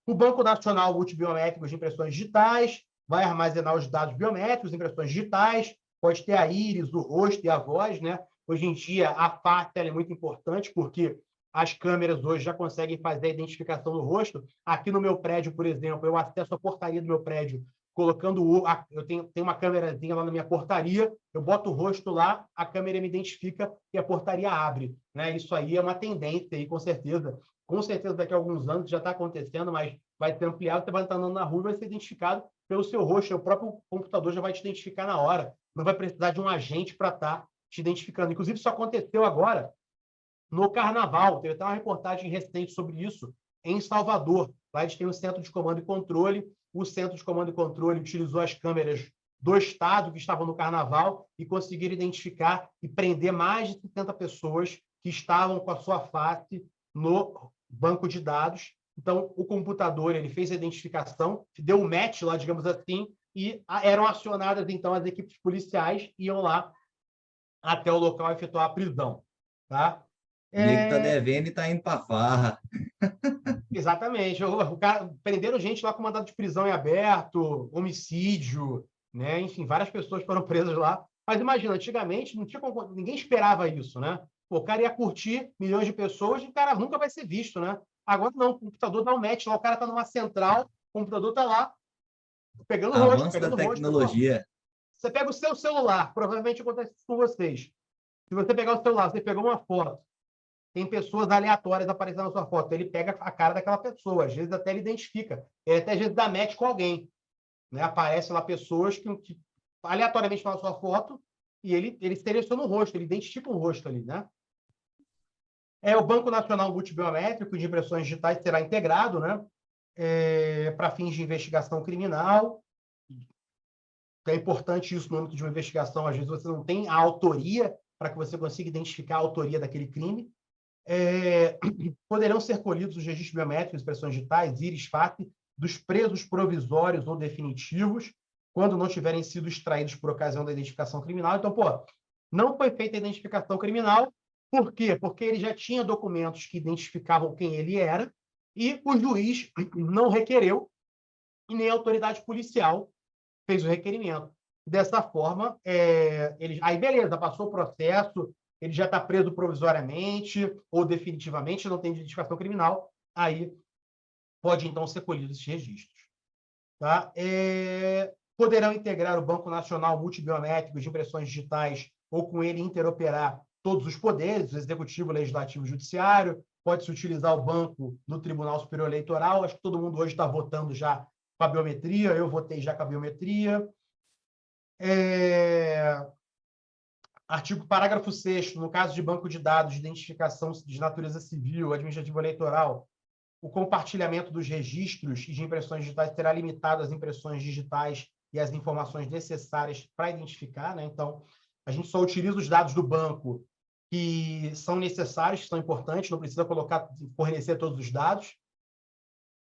O Banco Nacional Multibiométrico de Impressões Digitais vai armazenar os dados biométricos, impressões digitais, pode ter a íris, o rosto e a voz, né? Hoje em dia, a face é muito importante, porque as câmeras hoje já conseguem fazer a identificação do rosto. Aqui no meu prédio, por exemplo, eu acesso a portaria do meu prédio colocando eu tenho uma câmerazinha lá na minha portaria, eu boto o rosto lá, a câmera me identifica e a portaria abre, né? Isso aí é uma tendência aí, com certeza. Com certeza daqui a alguns anos já está acontecendo, mas vai ser ampliado, você vai estar andando na rua e vai ser identificado pelo seu rosto, o próprio computador já vai te identificar na hora, não vai precisar de um agente para estar te identificando. Inclusive, isso aconteceu agora no Carnaval, teve até uma reportagem recente sobre isso em Salvador. Lá eles têm um centro de comando e controle, o centro de comando e controle utilizou as câmeras do estado que estavam no Carnaval e conseguiram identificar e prender mais de 70 pessoas que estavam com a sua face no banco de dados. Então, o computador ele fez a identificação, deu um match lá, digamos assim, e eram acionadas, então, as equipes policiais, iam lá até o local efetuar a prisão. Tá? O nego está devendo e está indo para farra. Exatamente. Prenderam gente lá com mandado de prisão em aberto, homicídio, né? Enfim, várias pessoas foram presas lá. Mas imagina, antigamente não tinha ninguém esperava isso, né? Pô, o cara ia curtir milhões de pessoas e o cara nunca vai ser visto, né? Agora não, o computador dá um match lá, o cara está numa central, o computador está lá, pegando o rosto, Avanço da pegando o rosto. tecnologia. Você pega o seu celular, provavelmente acontece isso com vocês. Se você pegar o celular, você pegou uma foto, tem pessoas aleatórias aparecendo na sua foto, ele pega a cara daquela pessoa, às vezes até ele identifica, ele até às vezes dá match com alguém, né? Aparece lá pessoas que aleatoriamente estão na sua foto e ele seleciona o rosto, ele identifica o rosto ali, né? O Banco Nacional Multibiométrico de Impressões Digitais será integrado, né? Para fins de investigação criminal. É importante isso no âmbito de uma investigação, às vezes você não tem a autoria para que você consiga identificar a autoria daquele crime. Poderão ser colhidos os registros biométricos, impressões digitais, íris, face, dos presos provisórios ou definitivos, quando não tiverem sido extraídos por ocasião da identificação criminal. Então, não foi feita a identificação criminal. Por quê? Porque ele já tinha documentos que identificavam quem ele era e o juiz não requereu e nem a autoridade policial fez o requerimento. Dessa forma, aí beleza, passou o processo, ele já está preso provisoriamente ou definitivamente, não tem identificação criminal, aí pode, então, ser colhido esses registros. Tá? Poderão integrar o Banco Nacional Multibiométrico de Impressões Digitais ou com ele interoperar todos os poderes, o Executivo, Legislativo e Judiciário, pode-se utilizar o banco no Tribunal Superior Eleitoral, acho que todo mundo hoje está votando já com a biometria, eu votei já com a biometria. Parágrafo 6º, no caso de banco de dados de identificação de natureza civil, administrativa eleitoral, o compartilhamento dos registros e de impressões digitais será limitado às impressões digitais e às informações necessárias para identificar, né? Então, a gente só utiliza os dados do banco que são necessários, que são importantes, não precisa fornecer todos os dados.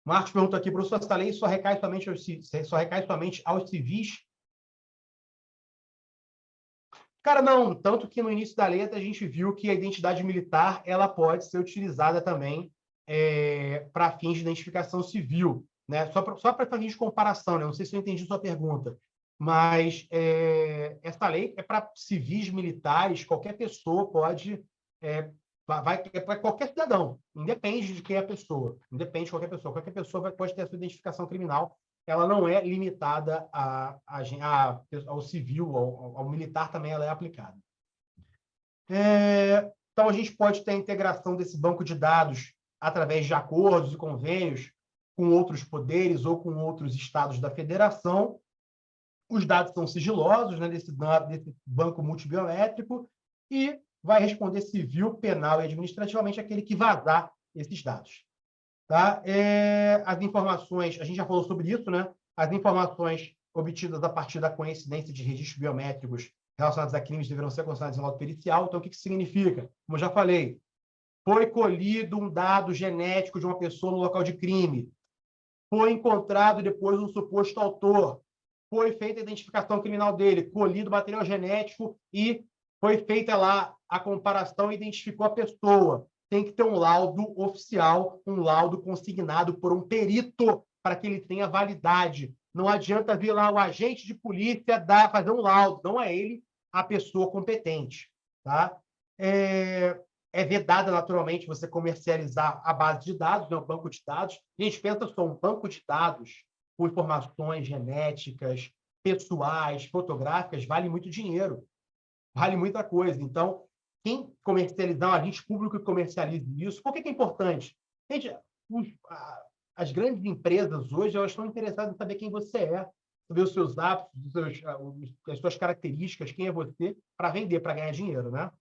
Marcos perguntou aqui, professor, essa lei só recai somente aos civis? Cara, não. Tanto que no início da letra a gente viu que a identidade militar ela pode ser utilizada também para fins de identificação civil, né? Só para fins de comparação, né? Não sei se eu entendi sua pergunta, mas essa lei é para civis, militares, qualquer pessoa pode... para qualquer cidadão, independe de quem é a pessoa, independe de qualquer pessoa. Qualquer pessoa pode ter a sua identificação criminal, ela não é limitada ao civil, ao militar também ela é aplicada. Então, a gente pode ter a integração desse banco de dados através de acordos e convênios com outros poderes ou com outros estados da federação. Os dados são sigilosos, né, desse banco multibiométrico e vai responder civil, penal e administrativamente aquele que vazar esses dados. Tá? As informações, a gente já falou sobre isso, né? As informações obtidas a partir da coincidência de registros biométricos relacionados a crimes deverão ser considerados em laudo pericial. Então, o que isso significa? Como eu já falei, foi colhido um dado genético de uma pessoa no local de crime, foi encontrado depois um suposto autor, foi feita a identificação criminal dele, colhido material genético e foi feita lá a comparação e identificou a pessoa. Tem que ter um laudo oficial, um laudo consignado por um perito para que ele tenha validade. Não adianta vir lá o agente de polícia fazer um laudo, não é ele a pessoa competente. Tá? É vedada, naturalmente, você comercializar a base de dados, né, o banco de dados. A gente pensa só um banco de dados com informações genéticas, pessoais, fotográficas, vale muito dinheiro, vale muita coisa. Então, quem comercializar, um agente público que comercialize isso, por que é importante? Gente, as grandes empresas hoje, elas estão interessadas em saber quem você é, saber os seus hábitos, as suas características, quem é você, para vender, para ganhar dinheiro, né?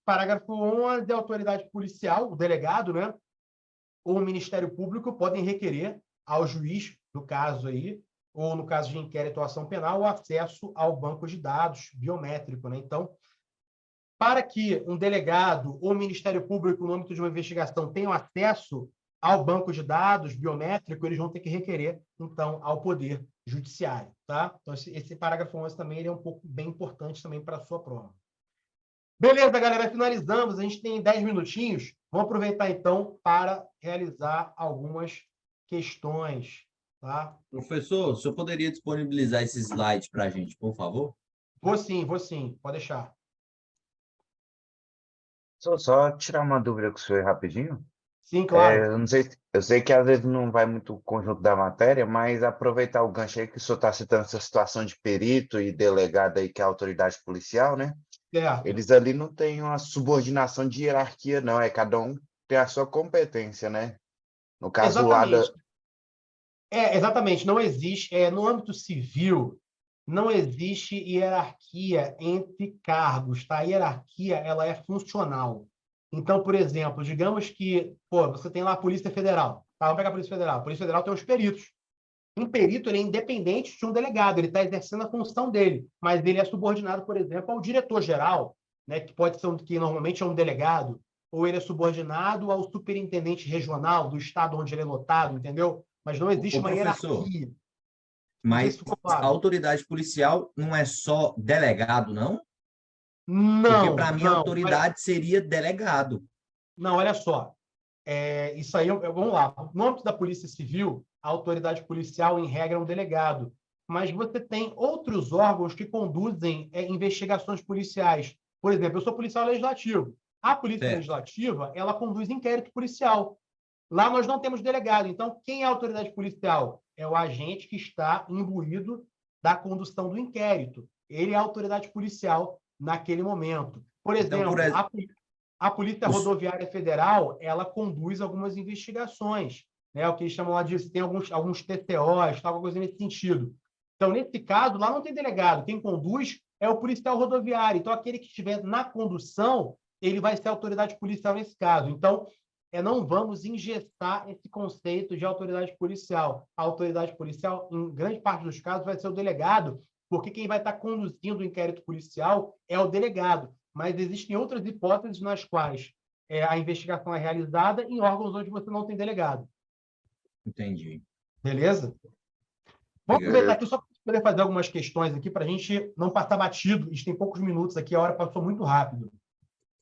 Parágrafo 11, a autoridade policial, o delegado, né, ou o Ministério Público podem requerer ao juiz, no caso aí, ou no caso de inquérito ou ação penal, o acesso ao banco de dados biométrico, né? Então, para que um delegado ou o Ministério Público, no âmbito de uma investigação, tenham acesso ao banco de dados biométrico, eles vão ter que requerer, então, ao Poder Judiciário, tá? Então, esse parágrafo 11 também ele é um pouco bem importante também para a sua prova. Beleza, galera, finalizamos. A gente tem 10 minutinhos. Vamos aproveitar, então, para realizar algumas questões. Tá? Professor, o senhor poderia disponibilizar esse slide para a gente, por favor? Vou sim. Pode deixar. Só tirar uma dúvida com o senhor rapidinho. Sim, claro. Eu não sei, eu sei que às vezes não vai muito o conjunto da matéria, mas aproveitar o gancho aí que o senhor está citando essa situação de perito e delegado aí, que é a autoridade policial, né? Certo. Eles ali não têm uma subordinação de hierarquia, não. Cada um tem a sua competência, né? No caso, Exatamente. Exatamente. Não existe, no âmbito civil, não existe hierarquia entre cargos, tá? A hierarquia, ela é funcional. Então, por exemplo, digamos que, você tem lá a Polícia Federal. Tá? Vamos pegar a Polícia Federal. A Polícia Federal tem os peritos. Um perito ele é independente de um delegado, ele está exercendo a função dele, mas ele é subordinado, por exemplo, ao diretor-geral, né, que pode ser que normalmente é um delegado, ou ele é subordinado ao superintendente regional do estado onde ele é lotado, entendeu? Mas não existe uma professor, hierarquia. mas a autoridade policial não é só delegado, não? Porque, para mim, a autoridade seria delegado. Não, olha só. Isso aí, vamos lá. No âmbito da Polícia Civil, a autoridade policial, em regra, é um delegado. Mas você tem outros órgãos que conduzem investigações policiais. Por exemplo, eu sou policial legislativo. A Polícia Legislativa, ela conduz inquérito policial. Lá nós não temos delegado. Então, quem é a autoridade policial? É o agente que está imbuído da condução do inquérito. Ele é a autoridade policial naquele momento. Por exemplo, a Polícia Rodoviária Federal, ela conduz algumas investigações, né? O que eles chamam lá de... Tem alguns TCOs, alguma coisa nesse sentido. Então, nesse caso, lá não tem delegado. Quem conduz é o policial rodoviário. Então, aquele que estiver na condução, ele vai ser a autoridade policial nesse caso. Então, não vamos engessar esse conceito de autoridade policial. A autoridade policial, em grande parte dos casos, vai ser o delegado, porque quem vai estar conduzindo o inquérito policial é o delegado. Mas existem outras hipóteses nas quais a investigação é realizada em órgãos onde você não tem delegado. Entendi. Beleza? Vamos aproveitar aqui só para poder fazer algumas questões aqui para a gente não passar batido. A gente tem poucos minutos aqui, a hora passou muito rápido.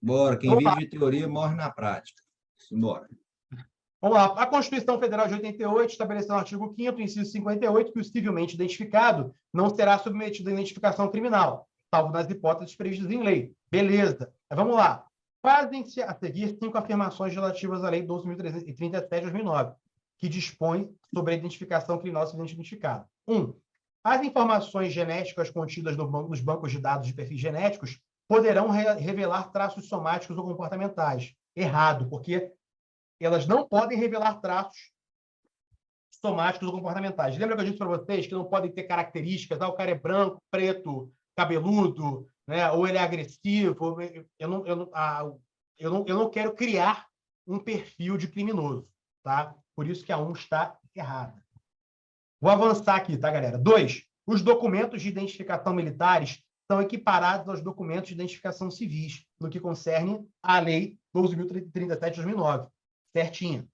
Bora, quem vive de teoria morre na prática. Simbora. Vamos lá. A Constituição Federal de 88 estabeleceu no artigo 5º, inciso 58, que o civilmente identificado não será submetido à identificação criminal, salvo nas hipóteses previstas em lei. Beleza. Mas vamos lá. Fazem-se a seguir 5 afirmações relativas à Lei 12.337 de 2009, que dispõe sobre a identificação criminosa do identificado. 1. As informações genéticas contidas nos bancos de dados de perfis genéticos poderão revelar traços somáticos ou comportamentais. Errado, porque elas não podem revelar traços somáticos ou comportamentais. Lembra que eu disse para vocês que não podem ter características? O cara é branco, preto, cabeludo, né? Ou ele é agressivo. Eu não quero criar um perfil de criminoso, tá? Por isso que a 1 está errada. Vou avançar aqui, tá, galera? 2. Os documentos de identificação militares são equiparados aos documentos de identificação civis, no que concerne à Lei 12.037 de 2009. Certinho.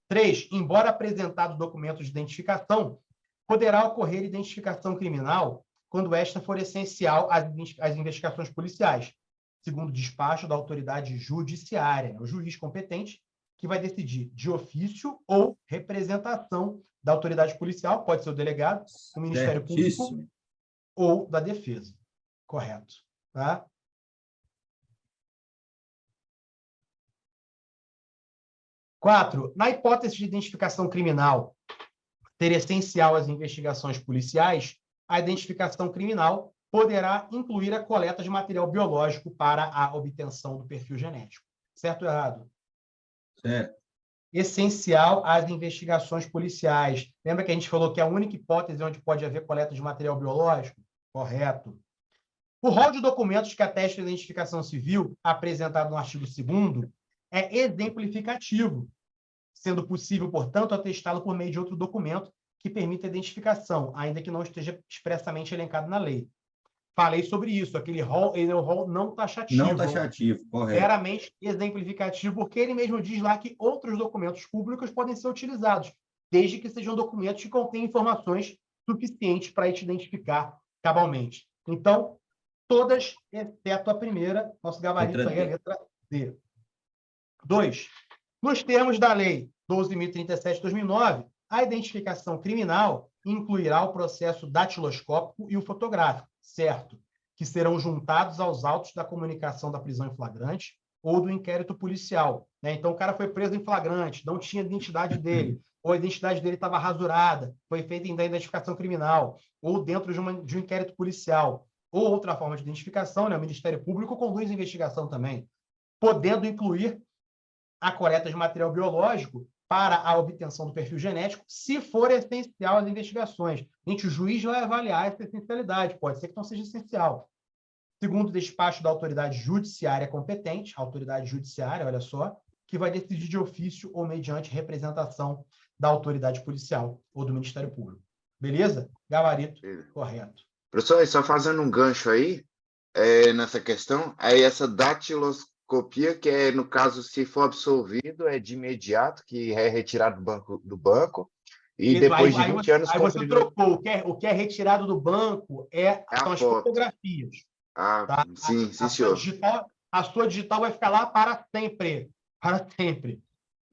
3. Embora apresentados documentos de identificação, poderá ocorrer identificação criminal quando esta for essencial às investigações policiais, segundo o despacho da autoridade judiciária, o juiz competente, que vai decidir de ofício ou representação da autoridade policial, pode ser o delegado, o Ministério Público Certíssimo. ou da Defesa. Correto. Tá? Quatro, na hipótese de identificação criminal ser essencial às investigações policiais, a identificação criminal poderá incluir a coleta de material biológico para a obtenção do perfil genético. Certo ou errado? Certo. Essencial às investigações policiais. Lembra que a gente falou que é a única hipótese onde pode haver coleta de material biológico? Correto. O rol de documentos que atestam a identificação civil, apresentado no artigo 2º, é exemplificativo, sendo possível, portanto, atestá-lo por meio de outro documento que permita a identificação, ainda que não esteja expressamente elencado na lei. Falei sobre isso, aquele rol, ele é um rol não taxativo. Não taxativo, correto. Meramente exemplificativo, porque ele mesmo diz lá que outros documentos públicos podem ser utilizados, desde que sejam documentos que contêm informações suficientes para te identificar cabalmente. Então, todas, exceto a primeira, nosso gabarito aí é a letra D. 2. Nos termos da Lei 12.037 de 2009, a identificação criminal incluirá o processo datiloscópico e o fotográfico, certo? Que serão juntados aos autos da comunicação da prisão em flagrante ou do inquérito policial. Né? Então, o cara foi preso em flagrante, não tinha identidade dele, ou a identidade dele estava rasurada, foi feita em identificação criminal, ou dentro de um inquérito policial, ou outra forma de identificação, né? O Ministério Público conduz investigação também, podendo incluir a coleta de material biológico para a obtenção do perfil genético, se for essencial às investigações. Gente, o juiz vai avaliar essa essencialidade, pode ser que não seja essencial. Segundo o despacho da autoridade judiciária competente, autoridade judiciária, olha só, que vai decidir de ofício ou mediante representação da autoridade policial ou do Ministério Público. Beleza? Gabarito, correto. Professor, só fazendo um gancho aí, nessa questão, aí essa datiloscopia, que é, no caso, se for absolvido, é de imediato, que é retirado do banco, e Isso, depois de 20 anos... Aí você trocou, o que é retirado do banco são as fotografias. Ah, tá? sim, senhor. A sua digital vai ficar lá para sempre. Para sempre.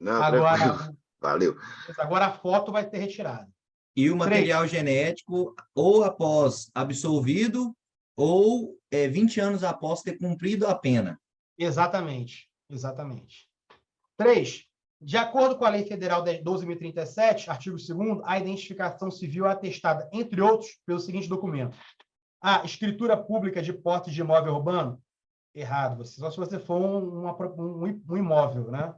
Não, agora, valeu. Agora a foto vai ser retirada. E o material genético, ou após absolvido, ou 20 anos após ter cumprido a pena. Exatamente. Exatamente. 3. De acordo com a Lei Federal 12.037, artigo 2º, a identificação civil é atestada, entre outros, pelo seguinte documento. A escritura pública de posse de imóvel urbano? Errado. Só se você for um imóvel, né?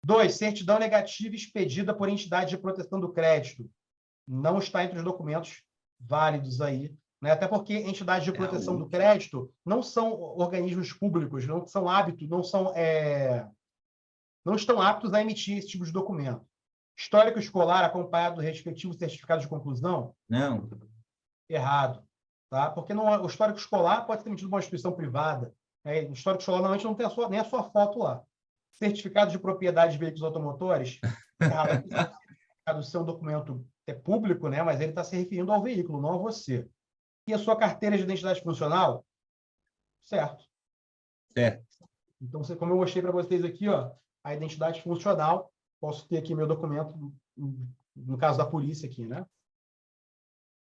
2. Certidão negativa expedida por entidade de proteção do crédito. Não está entre os documentos válidos aí, né? Até porque entidades de proteção do crédito não são organismos públicos, não são hábitos, não estão aptos a emitir esse tipo de documento. Histórico escolar acompanhado do respectivo certificado de conclusão? Não. Errado. Tá? Porque o histórico escolar pode ser emitido por uma instituição privada. Né? O histórico escolar normalmente não tem nem a sua foto lá. Certificado de propriedade de veículos automotores, o seu documento é público, né? Mas ele está se referindo ao veículo, não a você. E a sua carteira de identidade funcional? Certo. Certo. Então, como eu mostrei para vocês aqui, ó, a identidade funcional, posso ter aqui meu documento, no caso da polícia aqui, né?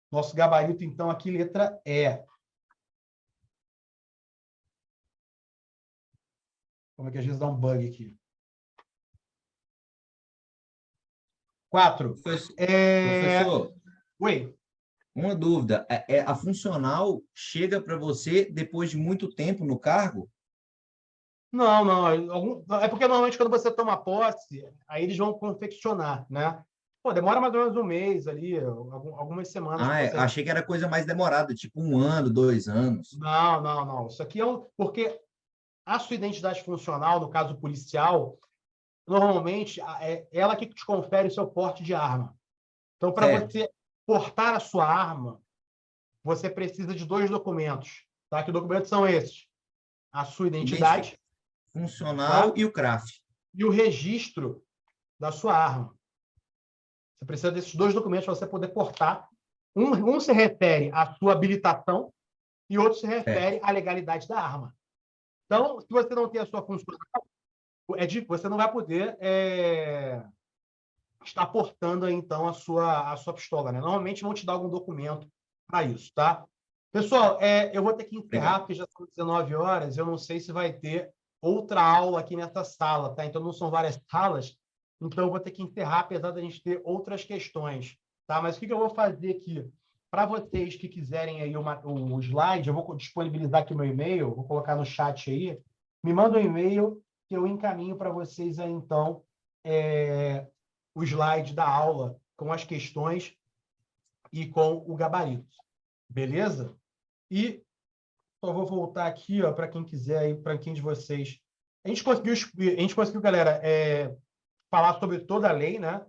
Nosso gabarito, então, aqui, letra E. Como é que às vezes dá um bug aqui? 4. Professor, Oi. uma dúvida. A funcional chega para você depois de muito tempo no cargo? Não. É porque normalmente quando você toma posse, aí eles vão confeccionar, né? Pô, demora mais ou menos um mês ali, algumas semanas. Achei que era coisa mais demorada, tipo 1 ano, 2 anos. Não. Isso aqui porque a sua identidade funcional, no caso policial, normalmente é ela que te confere o seu porte de arma. Então, para você portar a sua arma, você precisa de 2 documentos. Tá? Que documentos são esses? A sua identidade funcional, tá? E o CRAF. E o registro da sua arma. Você precisa desses 2 documentos para você poder portar. Um se refere à sua habilitação e outro se refere à legalidade da arma. Então, se você não tem a sua funcional, você não vai poder estar portando aí, então, a sua pistola, né? Normalmente vão te dar algum documento para isso, tá? Pessoal, eu vou ter que encerrar, porque já são 19 horas, eu não sei se vai ter outra aula aqui nessa sala, tá? Então, não são várias salas, então eu vou ter que encerrar, apesar da gente ter outras questões, tá? Mas o que eu vou fazer aqui? Para vocês que quiserem aí o slide, eu vou disponibilizar aqui o meu e-mail, vou colocar no chat aí, me manda um e-mail que eu encaminho para vocês aí, então, o slide da aula com as questões e com o gabarito. Beleza? E só vou voltar aqui, ó, para quem quiser aí, para quem de vocês. A gente conseguiu, galera, falar sobre toda a lei, né?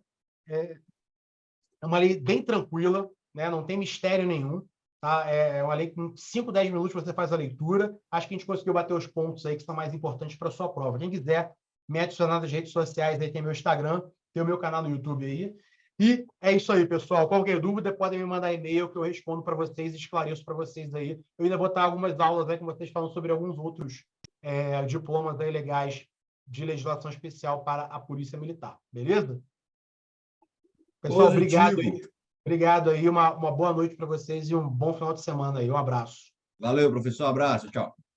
É uma lei bem tranquila, né? Não tem mistério nenhum, tá? É uma lei com 5, 10 minutos você faz a leitura. Acho que a gente conseguiu bater os pontos aí que são mais importantes para a sua prova. Quem quiser me adicionar nas redes sociais, aí tem meu Instagram, tem o meu canal no YouTube aí. E é isso aí, pessoal. Qualquer dúvida, podem me mandar e-mail que eu respondo para vocês e esclareço para vocês aí. Eu ainda vou estar algumas aulas aí com vocês falando sobre alguns outros diplomas aí legais de legislação especial para a Polícia Militar. Beleza? Pessoal, obrigado aí. Obrigado aí. Uma boa noite para vocês e um bom final de semana aí. Um abraço. Valeu, professor. Abraço. Tchau.